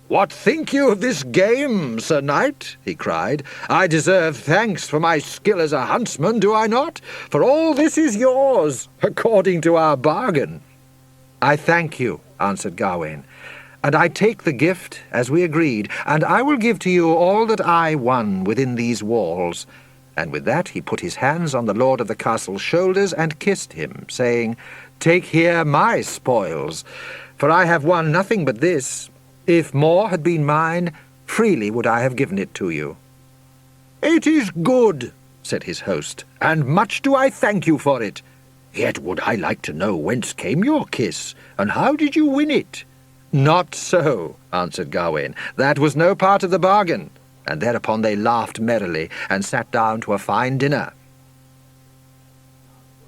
"What think you of this game, Sir Knight?" he cried. "I deserve thanks for my skill as a huntsman, do I not? For all this is yours, according to our bargain." "I thank you," answered Gawain, "and I take the gift, as we agreed, and I will give to you all that I won within these walls." And with that he put his hands on the lord of the castle's shoulders and kissed him, saying, "Take here my spoils, for I have won nothing but this. If more had been mine, freely would I have given it to you." "It is good," said his host, "and much do I thank you for it. Yet would I like to know whence came your kiss, and how did you win it?" "Not so," answered Gawain. "That was no part of the bargain." And thereupon they laughed merrily, and sat down to a fine dinner.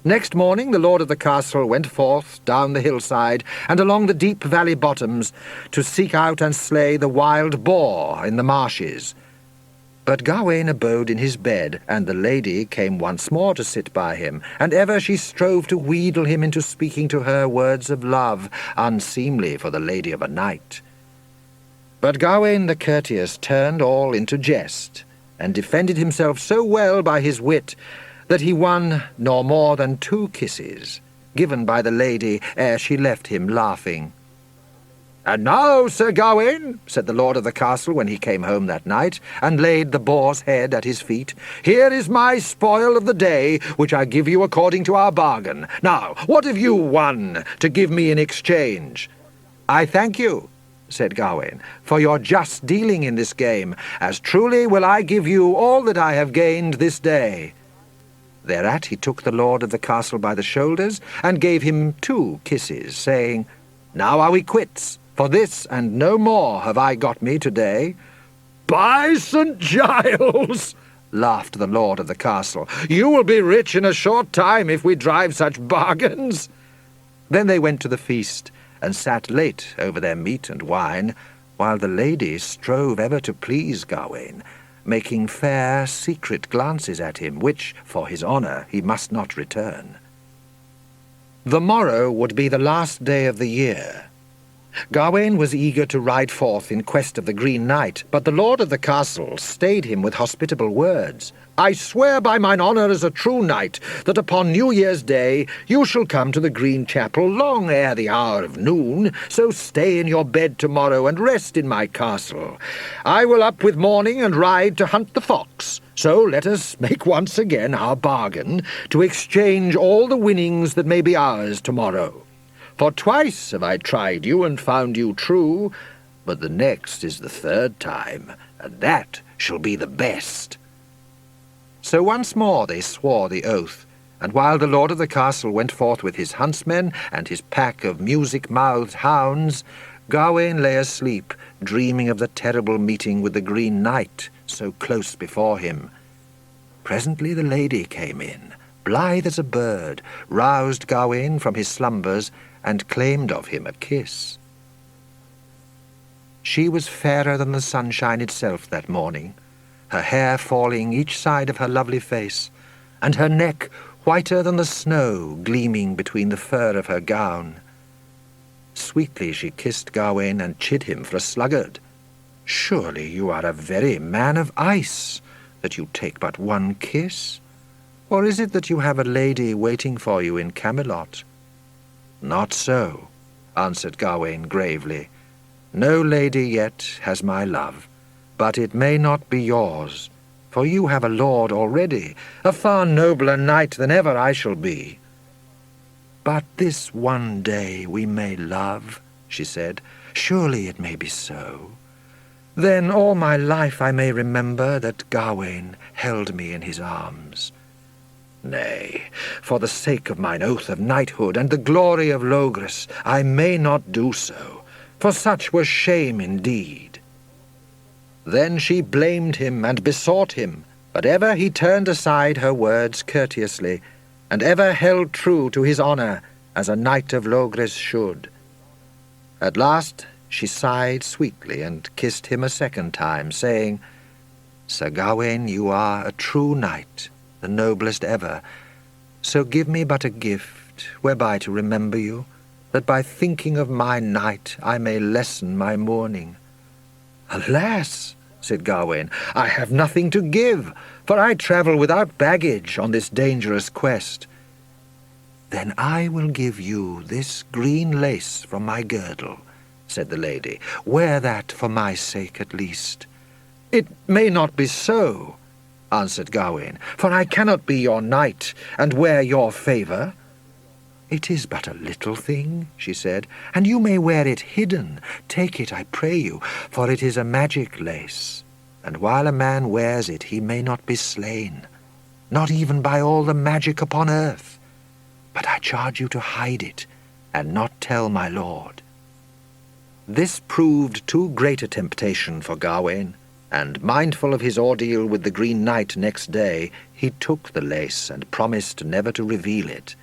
Next morning the lord of the castle went forth down the hillside and along the deep valley bottoms to seek out and slay the wild boar in the marshes. But Gawain abode in his bed, and the lady came once more to sit by him, and ever she strove to wheedle him into speaking to her words of love, unseemly for the lady of a knight. But Gawain the courteous turned all into jest, and defended himself so well by his wit, that he won nor more than 2 kisses, given by the lady ere she left him laughing. "And now, Sir Gawain," said the lord of the castle when he came home that night, and laid the boar's head at his feet, "here is my spoil of the day, which I give you according to our bargain. Now, what have you won to give me in exchange?" "I thank you," said Gawain, "for your just dealing in this game, as truly will I give you all that I have gained this day." Thereat he took the lord of the castle by the shoulders, and gave him 2 kisses, saying, "Now are we quits, for this and no more have I got me today." "By St. Giles," laughed the lord of the castle, "you will be rich in a short time if we drive such bargains." Then they went to the feast, and sat late over their meat and wine, while the lady strove ever to please Gawain, making fair, secret glances at him, which, for his honour, he must not return. The morrow would be the last day of the year. Gawain was eager to ride forth in quest of the Green Knight, but the lord of the castle stayed him with hospitable words. "I swear by mine honour as a true knight that upon New Year's Day you shall come to the Green Chapel long ere the hour of noon, so stay in your bed tomorrow and rest in my castle. I will up with morning and ride to hunt the fox, so let us make once again our bargain to exchange all the winnings that may be ours tomorrow. For twice have I tried you and found you true, but the next is the 3rd time, and that shall be the best." So once more they swore the oath, and while the lord of the castle went forth with his huntsmen and his pack of music-mouthed hounds, Gawain lay asleep, dreaming of the terrible meeting with the Green Knight so close before him. Presently the lady came in, blithe as a bird, roused Gawain from his slumbers, and claimed of him a kiss. She was fairer than the sunshine itself that morning, her hair falling each side of her lovely face, and her neck whiter than the snow gleaming between the fur of her gown. Sweetly she kissed Gawain and chid him for a sluggard. "Surely you are a very man of ice, that you take but 1 kiss? Or is it that you have a lady waiting for you in Camelot?" "Not so," answered Gawain gravely. "No lady yet has my love, but it may not be yours, for you have a lord already, a far nobler knight than ever I shall be." "But this one day we may love," she said. "Surely it may be so. Then all my life I may remember that Gawain held me in his arms. Nay, for the sake of mine oath of knighthood and the glory of Logres, I may not do so, for such were shame indeed. Then she blamed him and besought him, but ever he turned aside her words courteously, and ever held true to his honour, as a knight of Logres should. At last she sighed sweetly and kissed him a second time, saying, Sir Gawain, you are a true knight, the noblest ever. So give me but a gift, whereby to remember you, that by thinking of my knight I may lessen my mourning. Alas, said Gawain, I have nothing to give, for I travel without baggage on this dangerous quest. Then I will give you this green lace from my girdle, said the lady. Wear that for my sake at least. It may not be so, answered Gawain, for I cannot be your knight and wear your favour. It is but a little thing, she said, and you may wear it hidden. Take it, I pray you, for it is a magic lace, and while a man wears it he may not be slain, not even by all the magic upon earth. But I charge you to hide it, and not tell my lord. This proved too great a temptation for Gawain, and mindful of his ordeal with the Green Knight next day, he took the lace and promised never to reveal it.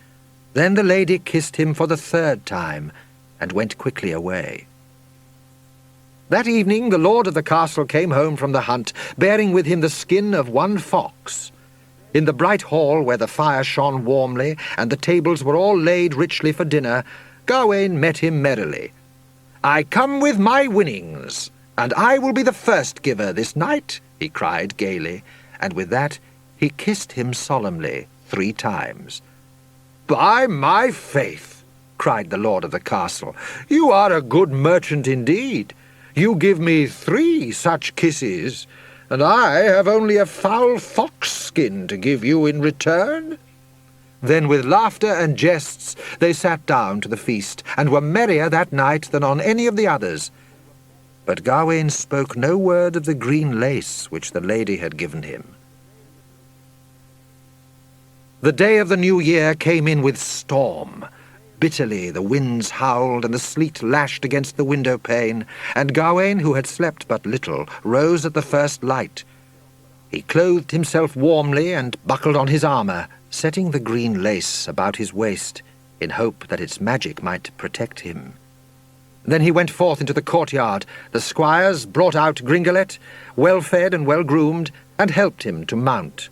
Then the lady kissed him for the third time, and went quickly away. That evening the lord of the castle came home from the hunt, bearing with him the skin of one fox. In the bright hall, where the fire shone warmly, and the tables were all laid richly for dinner, Gawain met him merrily. I come with my winnings, and I will be the first giver this night, he cried gaily, and with that he kissed him solemnly 3 times. By my faith, cried the lord of the castle, you are a good merchant indeed. You give me 3 such kisses, and I have only a foul fox skin to give you in return. Then with laughter and jests they sat down to the feast, and were merrier that night than on any of the others. But Gawain spoke no word of the green lace which the lady had given him. The day of the new year came in with storm. Bitterly the winds howled, and the sleet lashed against the window pane, and Gawain, who had slept but little, rose at the first light. He clothed himself warmly and buckled on his armour, setting the green lace about his waist, in hope that its magic might protect him. Then he went forth into the courtyard. The squires brought out Gringolet, well-fed and well-groomed, and helped him to mount.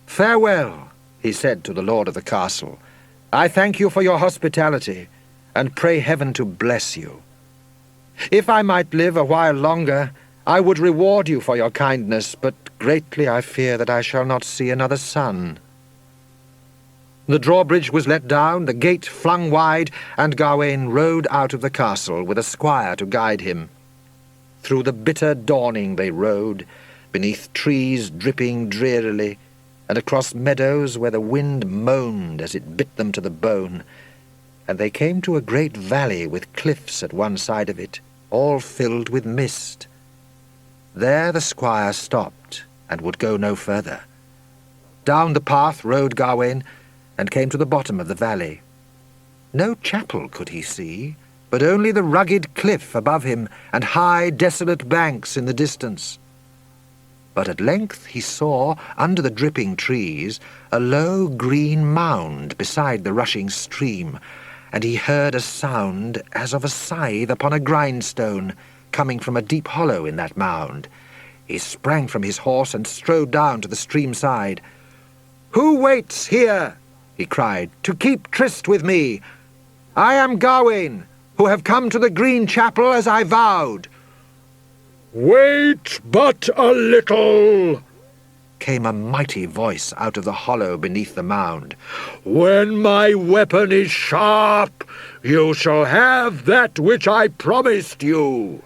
Farewell, he said to the lord of the castle. I thank you for your hospitality, and pray heaven to bless you. If I might live a while longer, I would reward you for your kindness, but greatly I fear that I shall not see another sun. The drawbridge was let down, the gate flung wide, and Gawain rode out of the castle with a squire to guide him. Through the bitter dawning they rode, beneath trees dripping drearily, and across meadows where the wind moaned as it bit them to the bone, and they came to a great valley with cliffs at one side of it, all filled with mist. There the squire stopped, and would go no further. Down the path rode Gawain, and came to the bottom of the valley. No chapel could he see, but only the rugged cliff above him, and high desolate banks in the distance. But at length he saw, under the dripping trees, a low green mound beside the rushing stream, and he heard a sound as of a scythe upon a grindstone, coming from a deep hollow in that mound. He sprang from his horse and strode down to the stream side. "Who waits here?" he cried, "to keep tryst with me? I am Gawain, who have come to the green chapel as I vowed." "Wait but a little," came a mighty voice out of the hollow beneath the mound. "When my weapon is sharp, you shall have that which I promised you."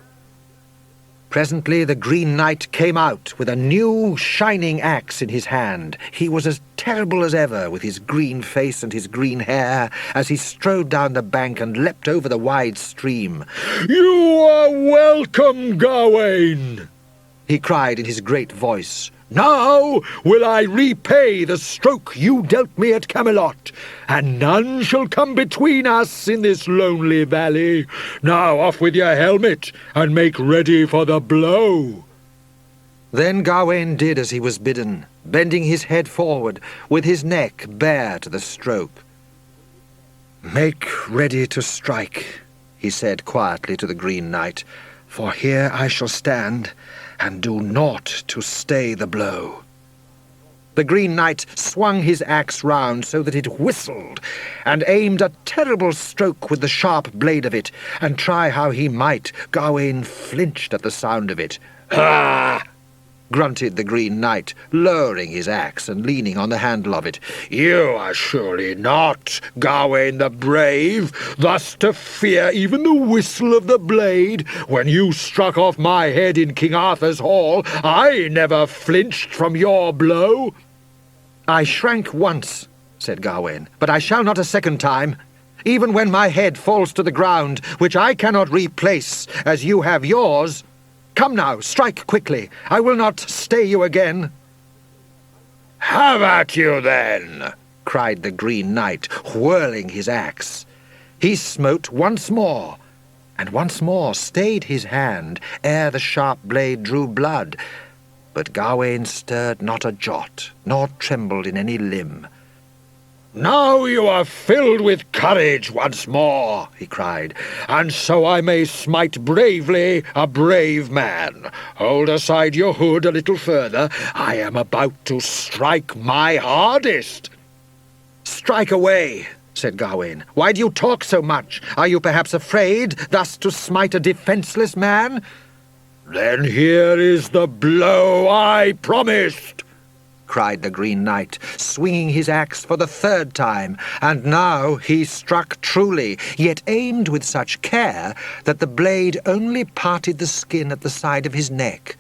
Presently the Green Knight came out with a new shining axe in his hand. He was as terrible as ever, with his green face and his green hair, as he strode down the bank and leapt over the wide stream. "You are welcome, Gawain!" he cried in his great voice. "Now will I repay the stroke you dealt me at Camelot, and none shall come between us in this lonely valley. Now off with your helmet, and make ready for the blow." Then Gawain did as he was bidden, bending his head forward, with his neck bare to the stroke. "Make ready to strike," he said quietly to the Green Knight, "for here I shall stand, and do naught to stay the blow." The Green Knight swung his axe round so that it whistled, and aimed a terrible stroke with the sharp blade of it, and try how he might, Gawain flinched at the sound of it. "Ah!" grunted the Green Knight, lowering his axe and leaning on the handle of it. "You are surely not Gawain the Brave, thus to fear even the whistle of the blade. When you struck off my head in King Arthur's hall, I never flinched from your blow." "I shrank once," said Gawain, "but I shall not a second time. Even when my head falls to the ground, which I cannot replace, as you have yours. Come now, strike quickly. I will not stay you again." "Have at you, then!" cried the Green Knight, whirling his axe. He smote once more, and once more stayed his hand ere the sharp blade drew blood. But Gawain stirred not a jot, nor trembled in any limb. "Now you are filled with courage once more," he cried, "and so I may smite bravely a brave man. Hold aside your hood a little further. I am about to strike my hardest." "Strike away," said Gawain. "Why do you talk so much? Are you perhaps afraid thus to smite a defenceless man?" "Then here is the blow I promised," cried the Green Knight, swinging his axe for the third time, and now he struck truly, yet aimed with such care that the blade only parted the skin at the side of his neck.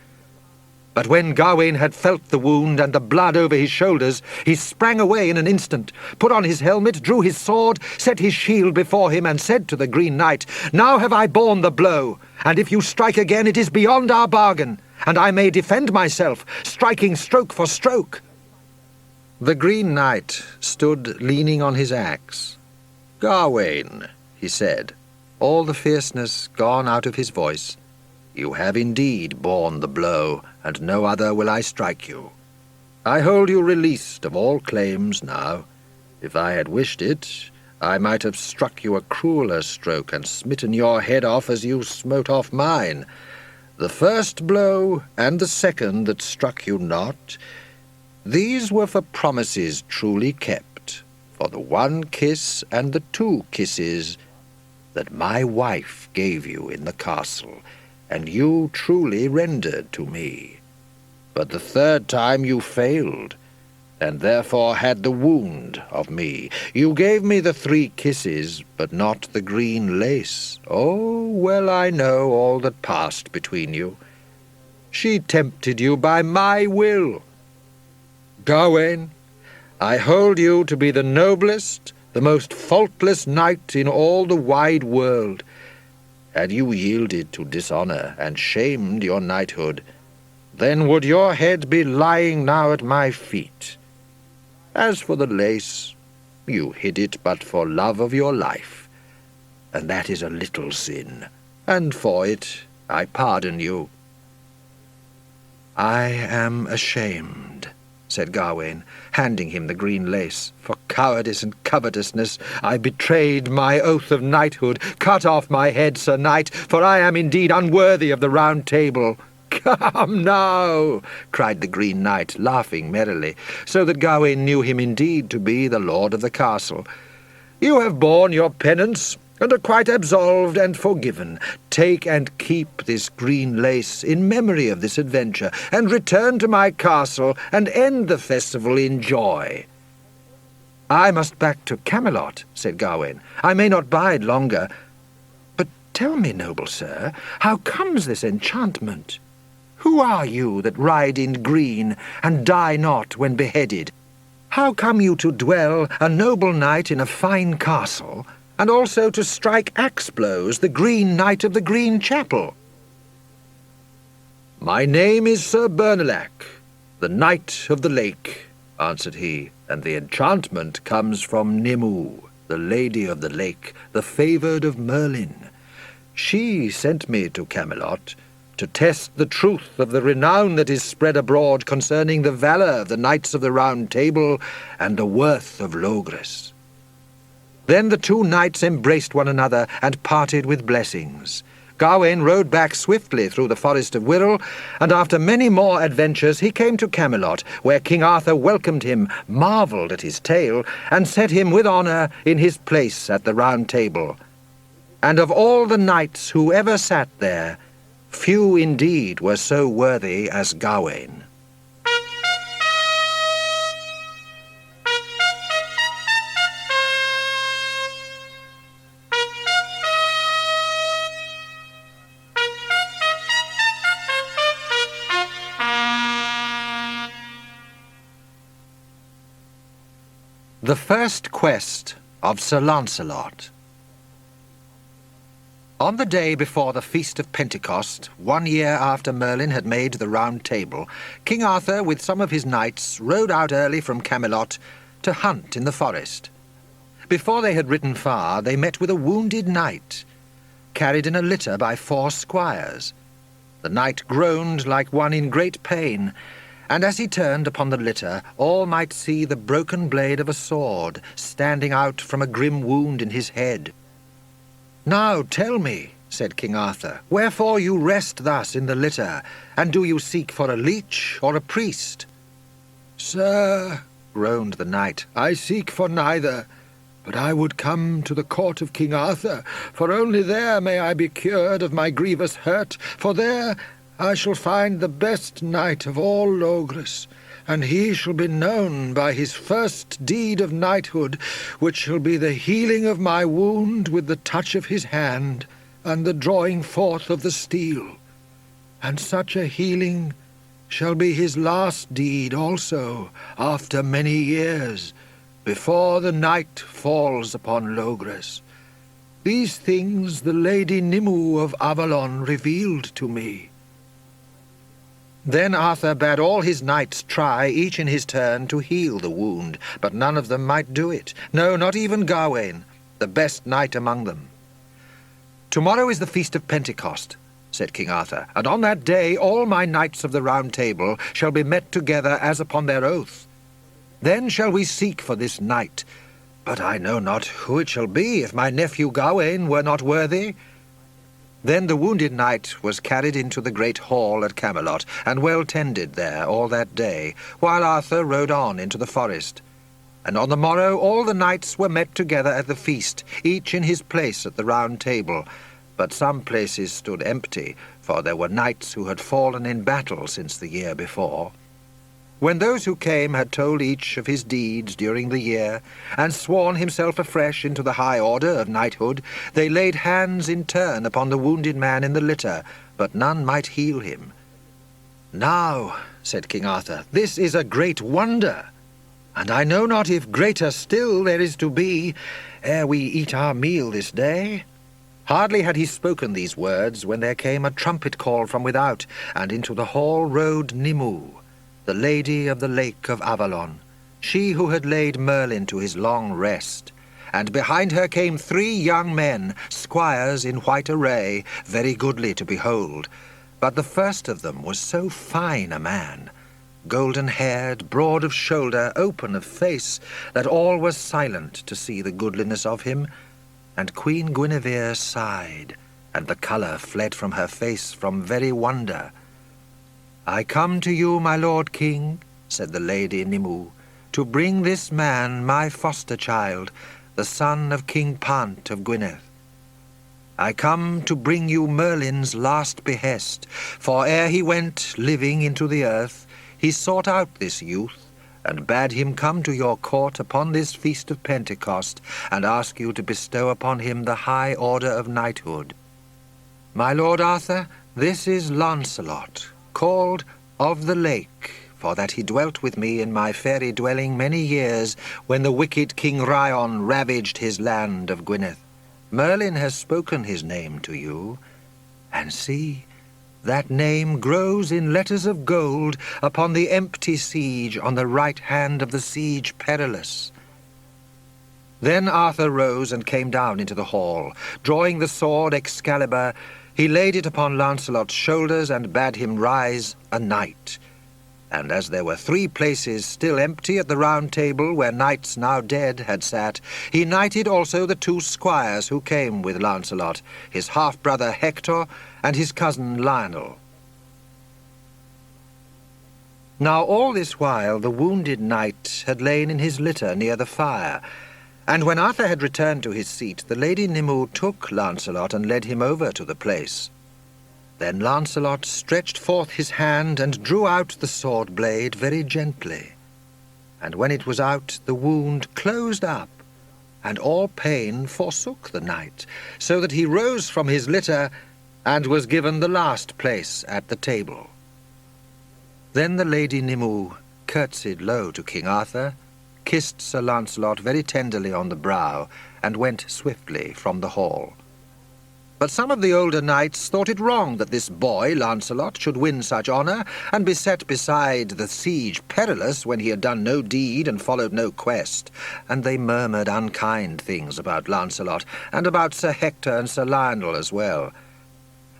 But when Gawain had felt the wound and the blood over his shoulders, he sprang away in an instant, put on his helmet, drew his sword, set his shield before him, and said to the Green Knight, "Now have I borne the blow, and if you strike again it is beyond our bargain, and I may defend myself, striking stroke for stroke." The Green Knight stood leaning on his axe. "Gawain," he said, all the fierceness gone out of his voice, "you have indeed borne the blow, and no other will I strike you. I hold you released of all claims now. If I had wished it, I might have struck you a crueller stroke and smitten your head off as you smote off mine. The first blow and the second that struck you not, these were for promises truly kept, for the one kiss and the two kisses that my wife gave you in the castle, and you truly rendered to me. But the third time you failed, and therefore had the wound of me. You gave me the 3 kisses, but not the green lace. Oh, well I know all that passed between you. She tempted you by my will. Gawain, I hold you to be the noblest, the most faultless knight in all the wide world. Had you yielded to dishonour and shamed your knighthood, then would your head be lying now at my feet. As for the lace, you hid it but for love of your life, and that is a little sin, and for it I pardon you." "I am ashamed," said Gawain, handing him the green lace. "For cowardice and covetousness I betrayed my oath of knighthood. Cut off my head, Sir Knight, for I am indeed unworthy of the Round Table." "Come now," cried the Green Knight, laughing merrily, so that Gawain knew him indeed to be the lord of the castle. "You have borne your penance, and are quite absolved and forgiven. Take and keep this green lace in memory of this adventure, and return to my castle and end the festival in joy." "I must back to Camelot," said Gawain. "I may not bide longer. But tell me, noble sir, how comes this enchantment?" Who are you that ride in green, and die not when beheaded? How come you to dwell a noble knight in a fine castle, and also to strike axe blows the Green Knight of the Green Chapel?" "My name is Sir Bernelac, the Knight of the Lake," answered he, "and the enchantment comes from Nimue, the Lady of the Lake, the favoured of Merlin. She sent me to Camelot to test the truth of the renown that is spread abroad concerning the valour of the Knights of the Round Table and the worth of Logres." Then the two knights embraced one another and parted with blessings. Gawain rode back swiftly through the forest of Wirral, and after many more adventures he came to Camelot, where King Arthur welcomed him, marvelled at his tale, and set him with honour in his place at the Round Table. And of all the knights who ever sat there, few indeed were so worthy as Gawain. The First Quest of Sir Lancelot. On the day before the Feast of Pentecost, 1 year after Merlin had made the Round Table, King Arthur with some of his knights rode out early from Camelot to hunt in the forest. Before they had ridden far, they met with a wounded knight, carried in a litter by 4 squires. The knight groaned like one in great pain, and as he turned upon the litter, all might see the broken blade of a sword standing out from a grim wound in his head. "Now tell me," said King Arthur, "wherefore you rest thus in the litter, and do you seek for a leech or a priest?" "Sir," groaned the knight, "I seek for neither, but I would come to the court of King Arthur, for only there may I be cured of my grievous hurt, for there I shall find the best knight of all Logres, and he shall be known by his first deed of knighthood, which shall be the healing of my wound with the touch of his hand, and the drawing forth of the steel. And such a healing shall be his last deed also, after many years, before the night falls upon Logres. These things the Lady Nimue of Avalon revealed to me." Then Arthur bade all his knights try, each in his turn, to heal the wound, but none of them might do it, no, not even Gawain, the best knight among them. "Tomorrow is the Feast of Pentecost," said King Arthur, "and on that day all my knights of the Round Table shall be met together as upon their oath. Then shall we seek for this knight, but I know not who it shall be if my nephew Gawain were not worthy." Then the wounded knight was carried into the great hall at Camelot, and well tended there all that day, while Arthur rode on into the forest. And on the morrow all the knights were met together at the feast, each in his place at the Round Table. But some places stood empty, for there were knights who had fallen in battle since the year before. When those who came had told each of his deeds during the year, and sworn himself afresh into the high order of knighthood, they laid hands in turn upon the wounded man in the litter, but none might heal him. "Now," said King Arthur, "this is a great wonder, and I know not if greater still there is to be, ere we eat our meal this day." Hardly had he spoken these words when there came a trumpet call from without, and into the hall rode Nimue, the Lady of the Lake of Avalon, she who had laid Merlin to his long rest. And behind her came 3 young men, squires in white array, very goodly to behold. But the first of them was so fine a man, golden-haired, broad of shoulder, open of face, that all was silent to see the goodliness of him. And Queen Guinevere sighed, and the colour fled from her face from very wonder. "I come to you, my lord king," said the Lady Nimue, "to bring this man, my foster child, the son of King Pant of Gwynedd. I come to bring you Merlin's last behest, for ere he went living into the earth, he sought out this youth, and bade him come to your court upon this Feast of Pentecost, and ask you to bestow upon him the high order of knighthood. My lord Arthur, this is Lancelot, called of the lake, for that he dwelt with me in my fairy dwelling many years, when the wicked King Ryon ravaged his land of Gwynedd. Merlin has spoken his name to you, and see, that name grows in letters of gold upon the empty siege on the right hand of the Siege Perilous. Then Arthur rose and came down into the hall. Drawing the sword Excalibur, he laid it upon Lancelot's shoulders and bade him rise a knight. And as there were 3 places still empty at the round table where knights now dead had sat, he knighted also the 2 squires who came with Lancelot, his half-brother Hector and his cousin Lionel. Now all this while the wounded knight had lain in his litter near the fire, and when Arthur had returned to his seat, the Lady Nimue took Lancelot and led him over to the place. Then Lancelot stretched forth his hand and drew out the sword blade very gently. And when it was out, the wound closed up, and all pain forsook the knight, so that he rose from his litter and was given the last place at the table. Then the Lady Nimue curtsied low to King Arthur, kissed Sir Lancelot very tenderly on the brow, and went swiftly from the hall. But some of the older knights thought it wrong that this boy, Lancelot, should win such honour, and be set beside the Siege Perilous when he had done no deed and followed no quest, and they murmured unkind things about Lancelot, and about Sir Hector and Sir Lionel as well.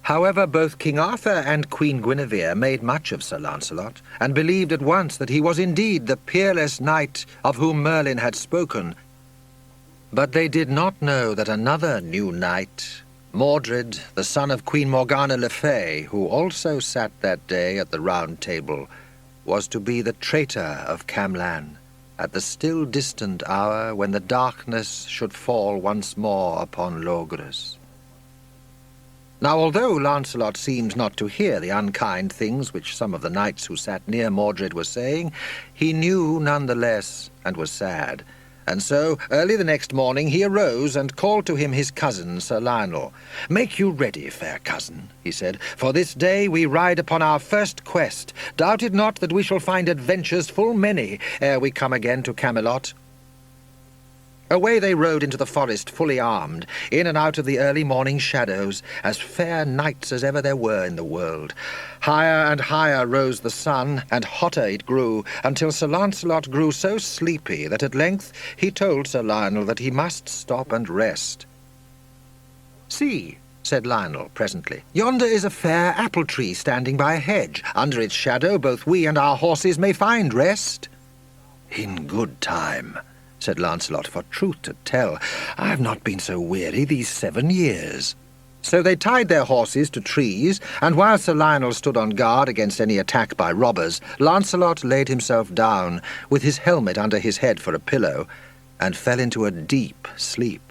However, both King Arthur and Queen Guinevere made much of Sir Lancelot, and believed at once that he was indeed the peerless knight of whom Merlin had spoken. But they did not know that another new knight, Mordred, the son of Queen Morgana le Fay, who also sat that day at the round table, was to be the traitor of Camlann, at the still distant hour when the darkness should fall once more upon Logres. Now, although Lancelot seemed not to hear the unkind things which some of the knights who sat near Mordred were saying, he knew none the less, and was sad. And so, early the next morning, he arose and called to him his cousin, Sir Lionel. "Make you ready, fair cousin," he said, "for this day we ride upon our first quest. Doubt it not that we shall find adventures full many ere we come again to Camelot." Away they rode into the forest fully armed, in and out of the early morning shadows, as fair knights as ever there were in the world. Higher and higher rose the sun, and hotter it grew, until Sir Lancelot grew so sleepy that at length he told Sir Lionel that he must stop and rest. "See," said Lionel presently, "yonder is a fair apple tree standing by a hedge. Under its shadow both we and our horses may find rest." "In good time," said Lancelot, "for truth to tell, I have not been so weary these 7 years. So they tied their horses to trees, and while Sir Lionel stood on guard against any attack by robbers, Lancelot laid himself down, with his helmet under his head for a pillow, and fell into a deep sleep.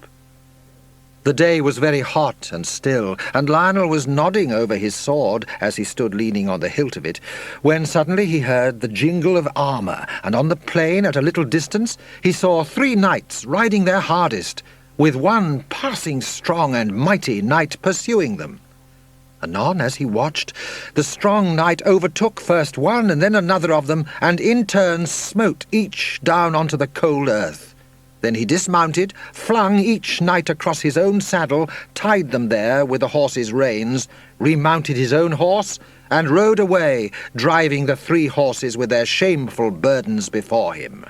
The day was very hot and still, and Lionel was nodding over his sword as he stood leaning on the hilt of it, when suddenly he heard the jingle of armour, and on the plain at a little distance he saw 3 knights riding their hardest, with one passing strong and mighty knight pursuing them. Anon, as he watched, the strong knight overtook first one and then another of them, and in turn smote each down onto the cold earth. Then he dismounted, flung each knight across his own saddle, tied them there with the horse's reins, remounted his own horse, and rode away, driving the 3 horses with their shameful burdens before him.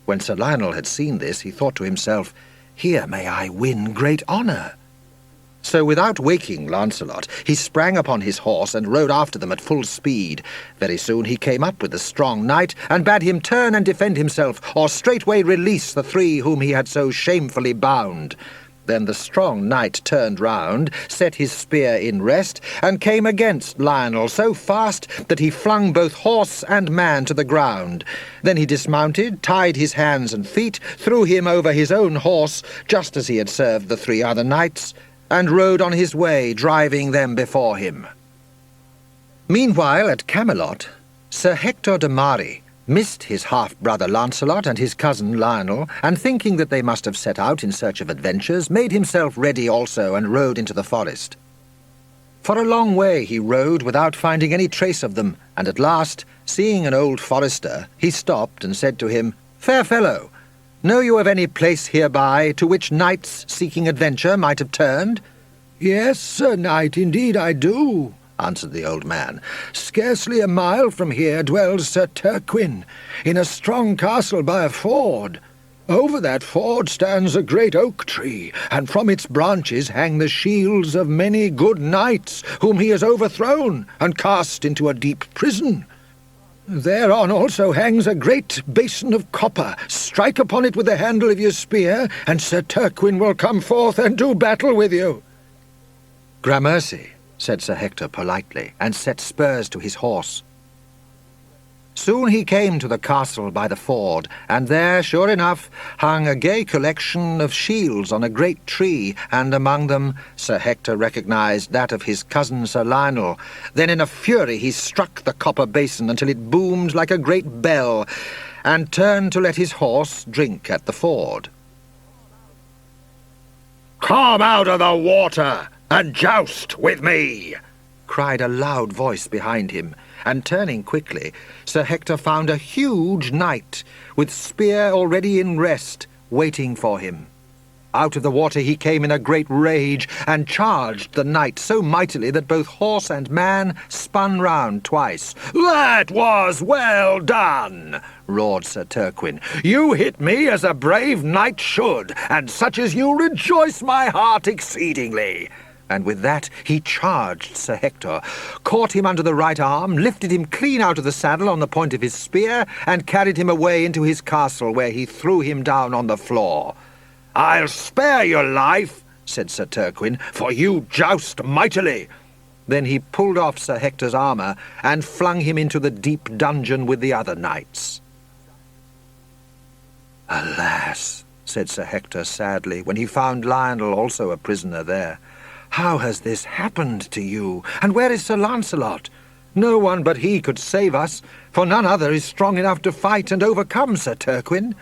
When Sir Lionel had seen this, he thought to himself, "Here may I win great honour." So without waking Lancelot, he sprang upon his horse and rode after them at full speed. Very soon he came up with the strong knight, and bade him turn and defend himself, or straightway release the 3 whom he had so shamefully bound. Then the strong knight turned round, set his spear in rest, and came against Lionel so fast that he flung both horse and man to the ground. Then he dismounted, tied his hands and feet, threw him over his own horse, just as he had served the 3 other knights, and rode on his way, driving them before him. Meanwhile, at Camelot, Sir Hector de Mari missed his half-brother Lancelot and his cousin Lionel, and thinking that they must have set out in search of adventures, made himself ready also and rode into the forest. For a long way he rode without finding any trace of them, and at last, seeing an old forester, he stopped and said to him, "Fair fellow, know you of any place hereby to which knights seeking adventure might have turned?" "Yes, Sir Knight, indeed I do," answered the old man. "Scarcely a mile from here dwells Sir Turquin, in a strong castle by a ford. Over that ford stands a great oak tree, and from its branches hang the shields of many good knights whom he has overthrown and cast into a deep prison. Thereon also hangs a great basin of copper. Strike upon it with the handle of your spear, and Sir Turquin will come forth and do battle with you." "Gramercy," said Sir Hector politely, and set spurs to his horse. Soon he came to the castle by the ford, and there, sure enough, hung a gay collection of shields on a great tree, and among them Sir Hector recognized that of his cousin Sir Lionel. Then in a fury he struck the copper basin until it boomed like a great bell, and turned to let his horse drink at the ford. "Come out of the water and joust with me!" cried a loud voice behind him, and turning quickly, Sir Hector found a huge knight, with spear already in rest, waiting for him. Out of the water he came in a great rage, and charged the knight so mightily that both horse and man spun round twice. "That was well done!" roared Sir Turquin. "You hit me as a brave knight should, and such as you rejoice my heart exceedingly." And with that he charged Sir Hector, caught him under the right arm, lifted him clean out of the saddle on the point of his spear, and carried him away into his castle, where he threw him down on the floor. "I'll spare your life," said Sir Turquin, "for you joust mightily." Then he pulled off Sir Hector's armour, and flung him into the deep dungeon with the other knights. "Alas," said Sir Hector sadly, when he found Lionel also a prisoner there, "how has this happened to you? And where is Sir Lancelot? No one but he could save us, for none other is strong enough to fight and overcome Sir Turquin."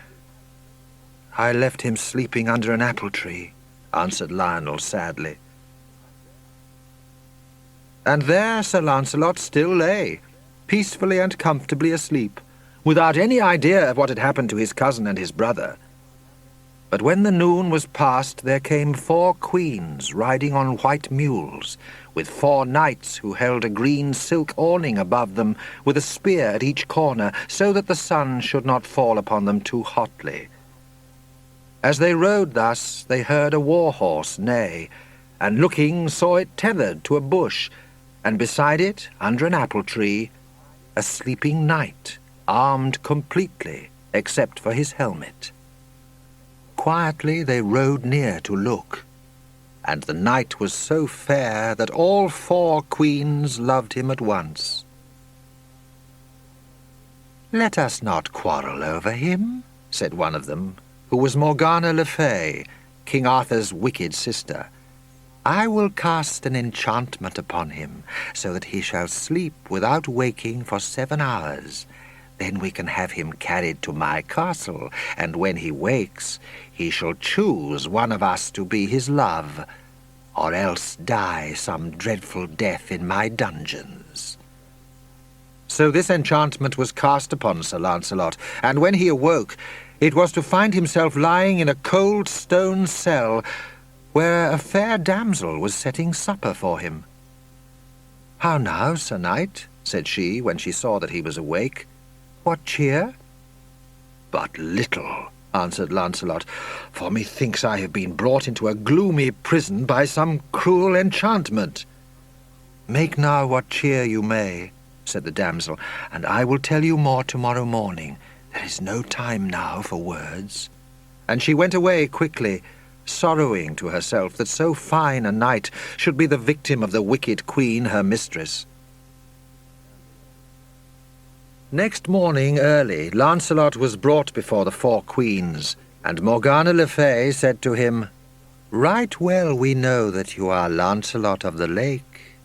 "I left him sleeping under an apple tree," answered Lionel sadly. And there Sir Lancelot still lay, peacefully and comfortably asleep, without any idea of what had happened to his cousin and his brother. But when the noon was past, there came 4 queens riding on white mules, with 4 knights who held a green silk awning above them, with a spear at each corner, so that the sun should not fall upon them too hotly. As they rode thus, they heard a war-horse neigh, and looking saw it tethered to a bush, and beside it, under an apple tree, a sleeping knight, armed completely, except for his helmet. Quietly they rode near to look, and the knight was so fair that all 4 queens loved him at once. "Let us not quarrel over him," said one of them, who was Morgana le Fay, King Arthur's wicked sister. "I will cast an enchantment upon him, so that he shall sleep without waking for 7 hours. Then we can have him carried to my castle, and when he wakes, he shall choose one of us to be his love, or else die some dreadful death in my dungeons." So this enchantment was cast upon Sir Lancelot, and when he awoke, it was to find himself lying in a cold stone cell, where a fair damsel was setting supper for him. "How now, Sir Knight?" said she, when she saw that he was awake. "What cheer?" "But little," answered Lancelot, "for methinks I have been brought into a gloomy prison by some cruel enchantment." "Make now what cheer you may," said the damsel, "and I will tell you more tomorrow morning. There is no time now for words." And she went away quickly, sorrowing to herself that so fine a knight should be the victim of the wicked queen, her mistress. Next morning early, Lancelot was brought before the 4 queens, and Morgana le Fay said to him, "Right well we know that you are Lancelot of the Lake,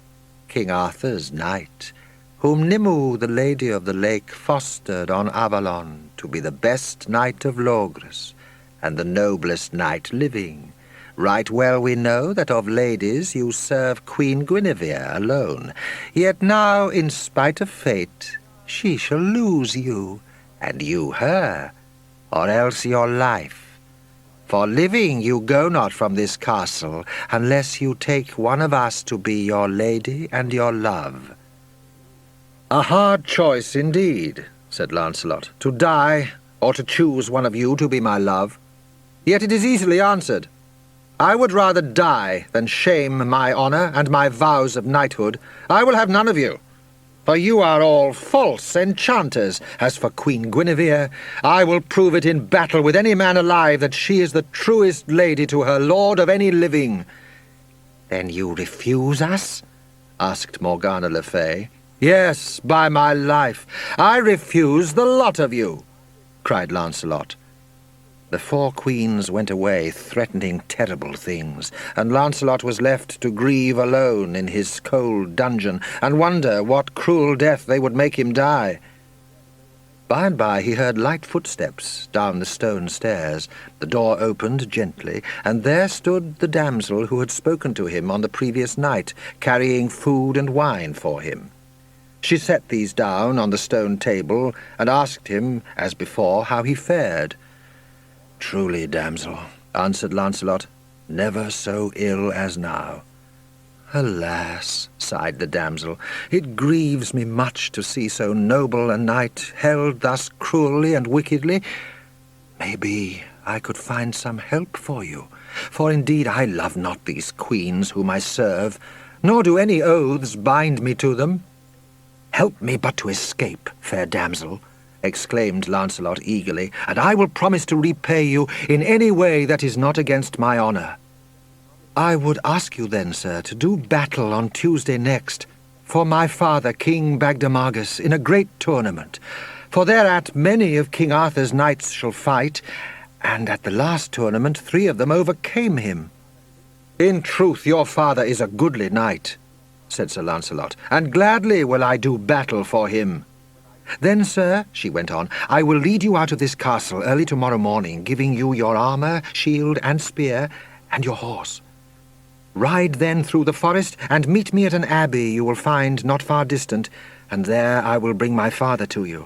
King Arthur's knight, whom Nimue, the Lady of the Lake, fostered on Avalon to be the best knight of Logres, and the noblest knight living, Right well we know that of ladies you serve Queen Guinevere alone. Yet now, in spite of fate, she shall lose you, and you her, or else your life. For living you go not from this castle, unless you take one of us to be your lady and your love." "A hard choice indeed," said Lancelot, "to die, or to choose one of you to be my love. Yet it is easily answered. I would rather die than shame my honour and my vows of knighthood. I will have none of you, for you are all false enchanters. As for Queen Guinevere, I will prove it in battle with any man alive that she is the truest lady to her lord of any living." "Then you refuse us?" asked Morgana le Fay. "Yes, by my life, I refuse the lot of you," cried Lancelot. The four queens went away, threatening terrible things, and Lancelot was left to grieve alone in his cold dungeon, and wonder what cruel death they would make him die. By and by he heard light footsteps down the stone stairs. The door opened gently, and there stood the damsel who had spoken to him on the previous night, carrying food and wine for him. She set these down on the stone table, and asked him, as before, how he fared. "Truly, damsel," answered Lancelot, "never so ill as now." "Alas," sighed the damsel, "it grieves me much to see so noble a knight held thus cruelly and wickedly. Maybe I could find some help for you, for indeed I love not these queens whom I serve, nor do any oaths bind me to them." "Help me but to escape, fair damsel," exclaimed Lancelot eagerly, "and I will promise to repay you in any way that is not against my honour." "I would ask you then, sir, to do battle on Tuesday next for my father, King Bagdemagus, in a great tournament. For thereat many of King Arthur's knights shall fight, and at the last tournament 3 of them overcame him." "In truth, your father is a goodly knight," said Sir Lancelot, "and gladly will I do battle for him." "Then, sir," she went on, "I will lead you out of this castle early tomorrow morning, giving you your armour, shield, and spear, and your horse. Ride then through the forest, and meet me at an abbey you will find not far distant, and there I will bring my father to you."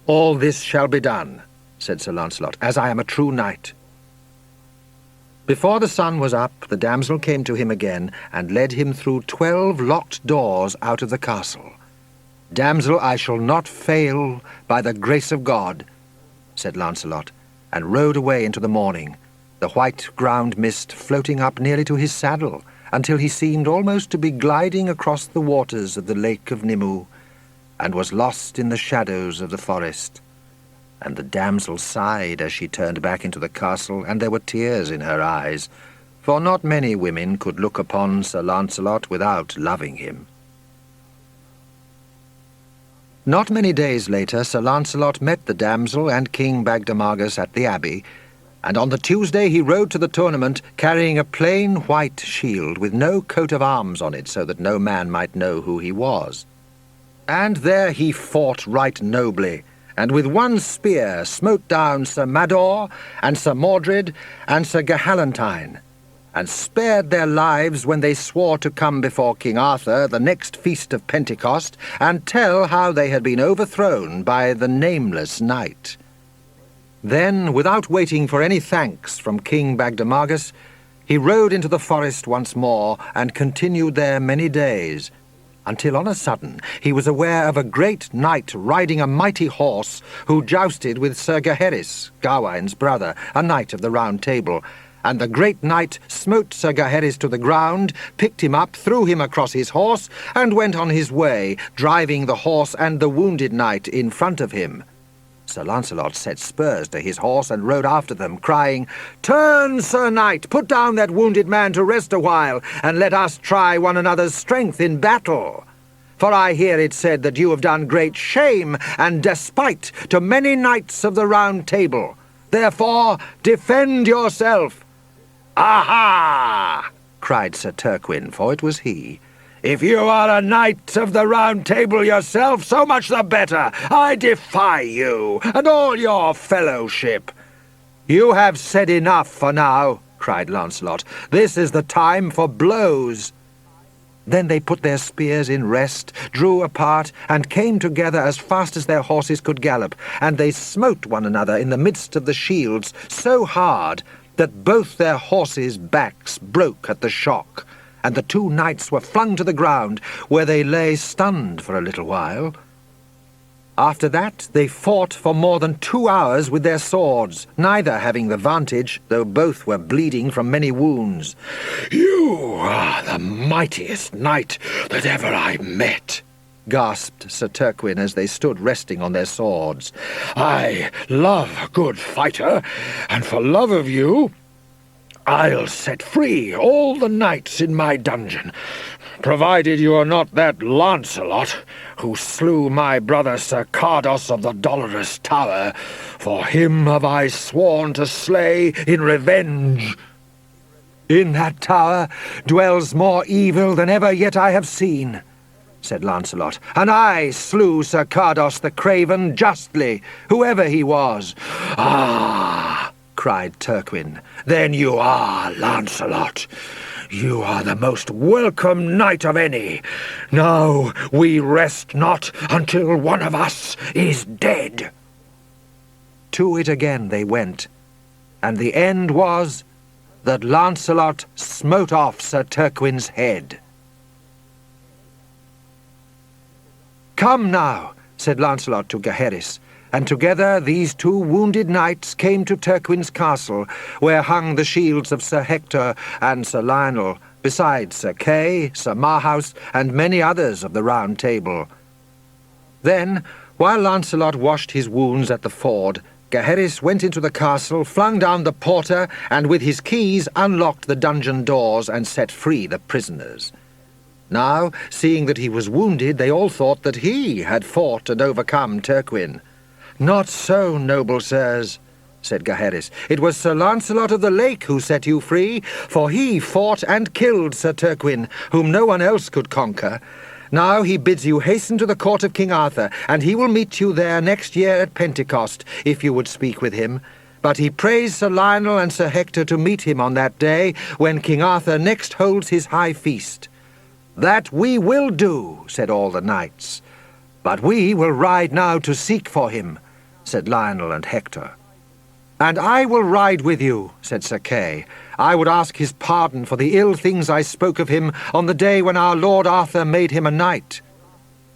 "All this shall be done," said Sir Lancelot, "as I am a true knight." Before the sun was up, the damsel came to him again, and led him through 12 locked doors out of the castle. "Damsel, I shall not fail by the grace of God," said Lancelot, and rode away into the morning, the white ground mist floating up nearly to his saddle, until he seemed almost to be gliding across the waters of the Lake of Nimue, and was lost in the shadows of the forest. And the damsel sighed as she turned back into the castle, and there were tears in her eyes, for not many women could look upon Sir Lancelot without loving him. Not many days later, Sir Lancelot met the damsel and King Bagdemagus at the abbey, and on the Tuesday he rode to the tournament carrying a plain white shield with no coat of arms on it, so that no man might know who he was. And there he fought right nobly, and with one spear smote down Sir Mador, and Sir Mordred, and Sir Gahalantine, and spared their lives when they swore to come before King Arthur the next feast of Pentecost, and tell how they had been overthrown by the nameless knight. Then, without waiting for any thanks from King Bagdemagus, he rode into the forest once more, and continued there many days, until on a sudden he was aware of a great knight riding a mighty horse, who jousted with Sir Gaheris, Gawain's brother, a knight of the Round Table. And the great knight smote Sir Gaheris to the ground, picked him up, threw him across his horse, and went on his way, driving the horse and the wounded knight in front of him. Sir Lancelot set spurs to his horse and rode after them, crying, "Turn, Sir Knight, put down that wounded man to rest a while, and let us try one another's strength in battle. For I hear it said that you have done great shame and despite to many knights of the Round Table. Therefore defend yourself." "Aha!" cried Sir Turquin, for it was he. "If you are a knight of the Round Table yourself, so much the better. I defy you, and all your fellowship." "You have said enough for now," cried Lancelot. "This is the time for blows." Then they put their spears in rest, drew apart, and came together as fast as their horses could gallop, and they smote one another in the midst of the shields so hard that both their horses' backs broke at the shock, and the two knights were flung to the ground, where they lay stunned for a little while. After that they fought for more than 2 hours with their swords, neither having the vantage, though both were bleeding from many wounds. "You are the mightiest knight that ever I met," gasped Sir Turquin as they stood resting on their swords. "I love a good fighter, and for love of you, I'll set free all the knights in my dungeon, provided you are not that Lancelot who slew my brother Sir Cardos of the Dolorous Tower. For him have I sworn to slay in revenge." "In that tower dwells more evil than ever yet I have seen," said Lancelot, "and I slew Sir Cardos the Craven justly, whoever he was." "Ah!" cried Turquin, "then you are Lancelot. You are the most welcome knight of any. Now we rest not until one of us is dead." To it again they went, and the end was that Lancelot smote off Sir Turquin's head. "Come now," said Lancelot to Gaheris, and together these two wounded knights came to Turquin's castle, where hung the shields of Sir Hector and Sir Lionel, besides Sir Kay, Sir Marhaus, and many others of the Round Table. Then, while Lancelot washed his wounds at the ford, Gaheris went into the castle, flung down the porter, and with his keys unlocked the dungeon doors and set free the prisoners. Now, seeing that he was wounded, they all thought that he had fought and overcome Turquin. "Not so, noble sirs," said Gaheris. "It was Sir Lancelot of the Lake who set you free, for he fought and killed Sir Turquin, whom no one else could conquer. Now he bids you hasten to the court of King Arthur, and he will meet you there next year at Pentecost, if you would speak with him. But he prays Sir Lionel and Sir Hector to meet him on that day, when King Arthur next holds his high feast." "That we will do," said all the knights. "But we will ride now to seek for him," said Lionel and Hector. "And I will ride with you," said Sir Kay. "I would ask his pardon for the ill things I spoke of him on the day when our Lord Arthur made him a knight."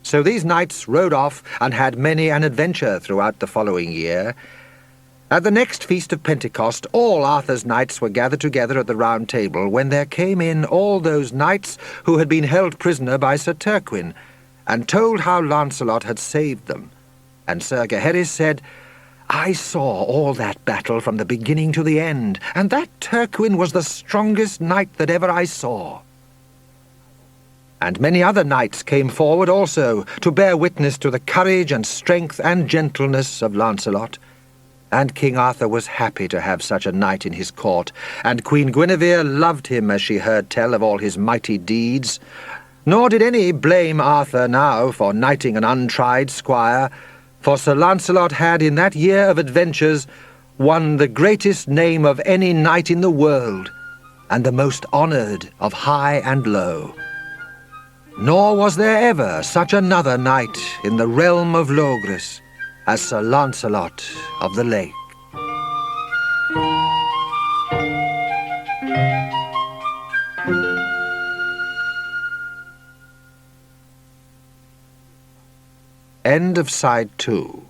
So these knights rode off and had many an adventure throughout the following year. At the next feast of Pentecost, all Arthur's knights were gathered together at the Round Table, when there came in all those knights who had been held prisoner by Sir Turquin, and told how Lancelot had saved them. And Sir Gaheris said, "I saw all that battle from the beginning to the end, and that Turquin was the strongest knight that ever I saw." And many other knights came forward also to bear witness to the courage and strength and gentleness of Lancelot. And King Arthur was happy to have such a knight in his court, and Queen Guinevere loved him as she heard tell of all his mighty deeds. Nor did any blame Arthur now for knighting an untried squire, for Sir Lancelot had in that year of adventures won the greatest name of any knight in the world, and the most honoured of high and low. Nor was there ever such another knight in the realm of Logres as Sir Lancelot of the Lake. End of Side 2.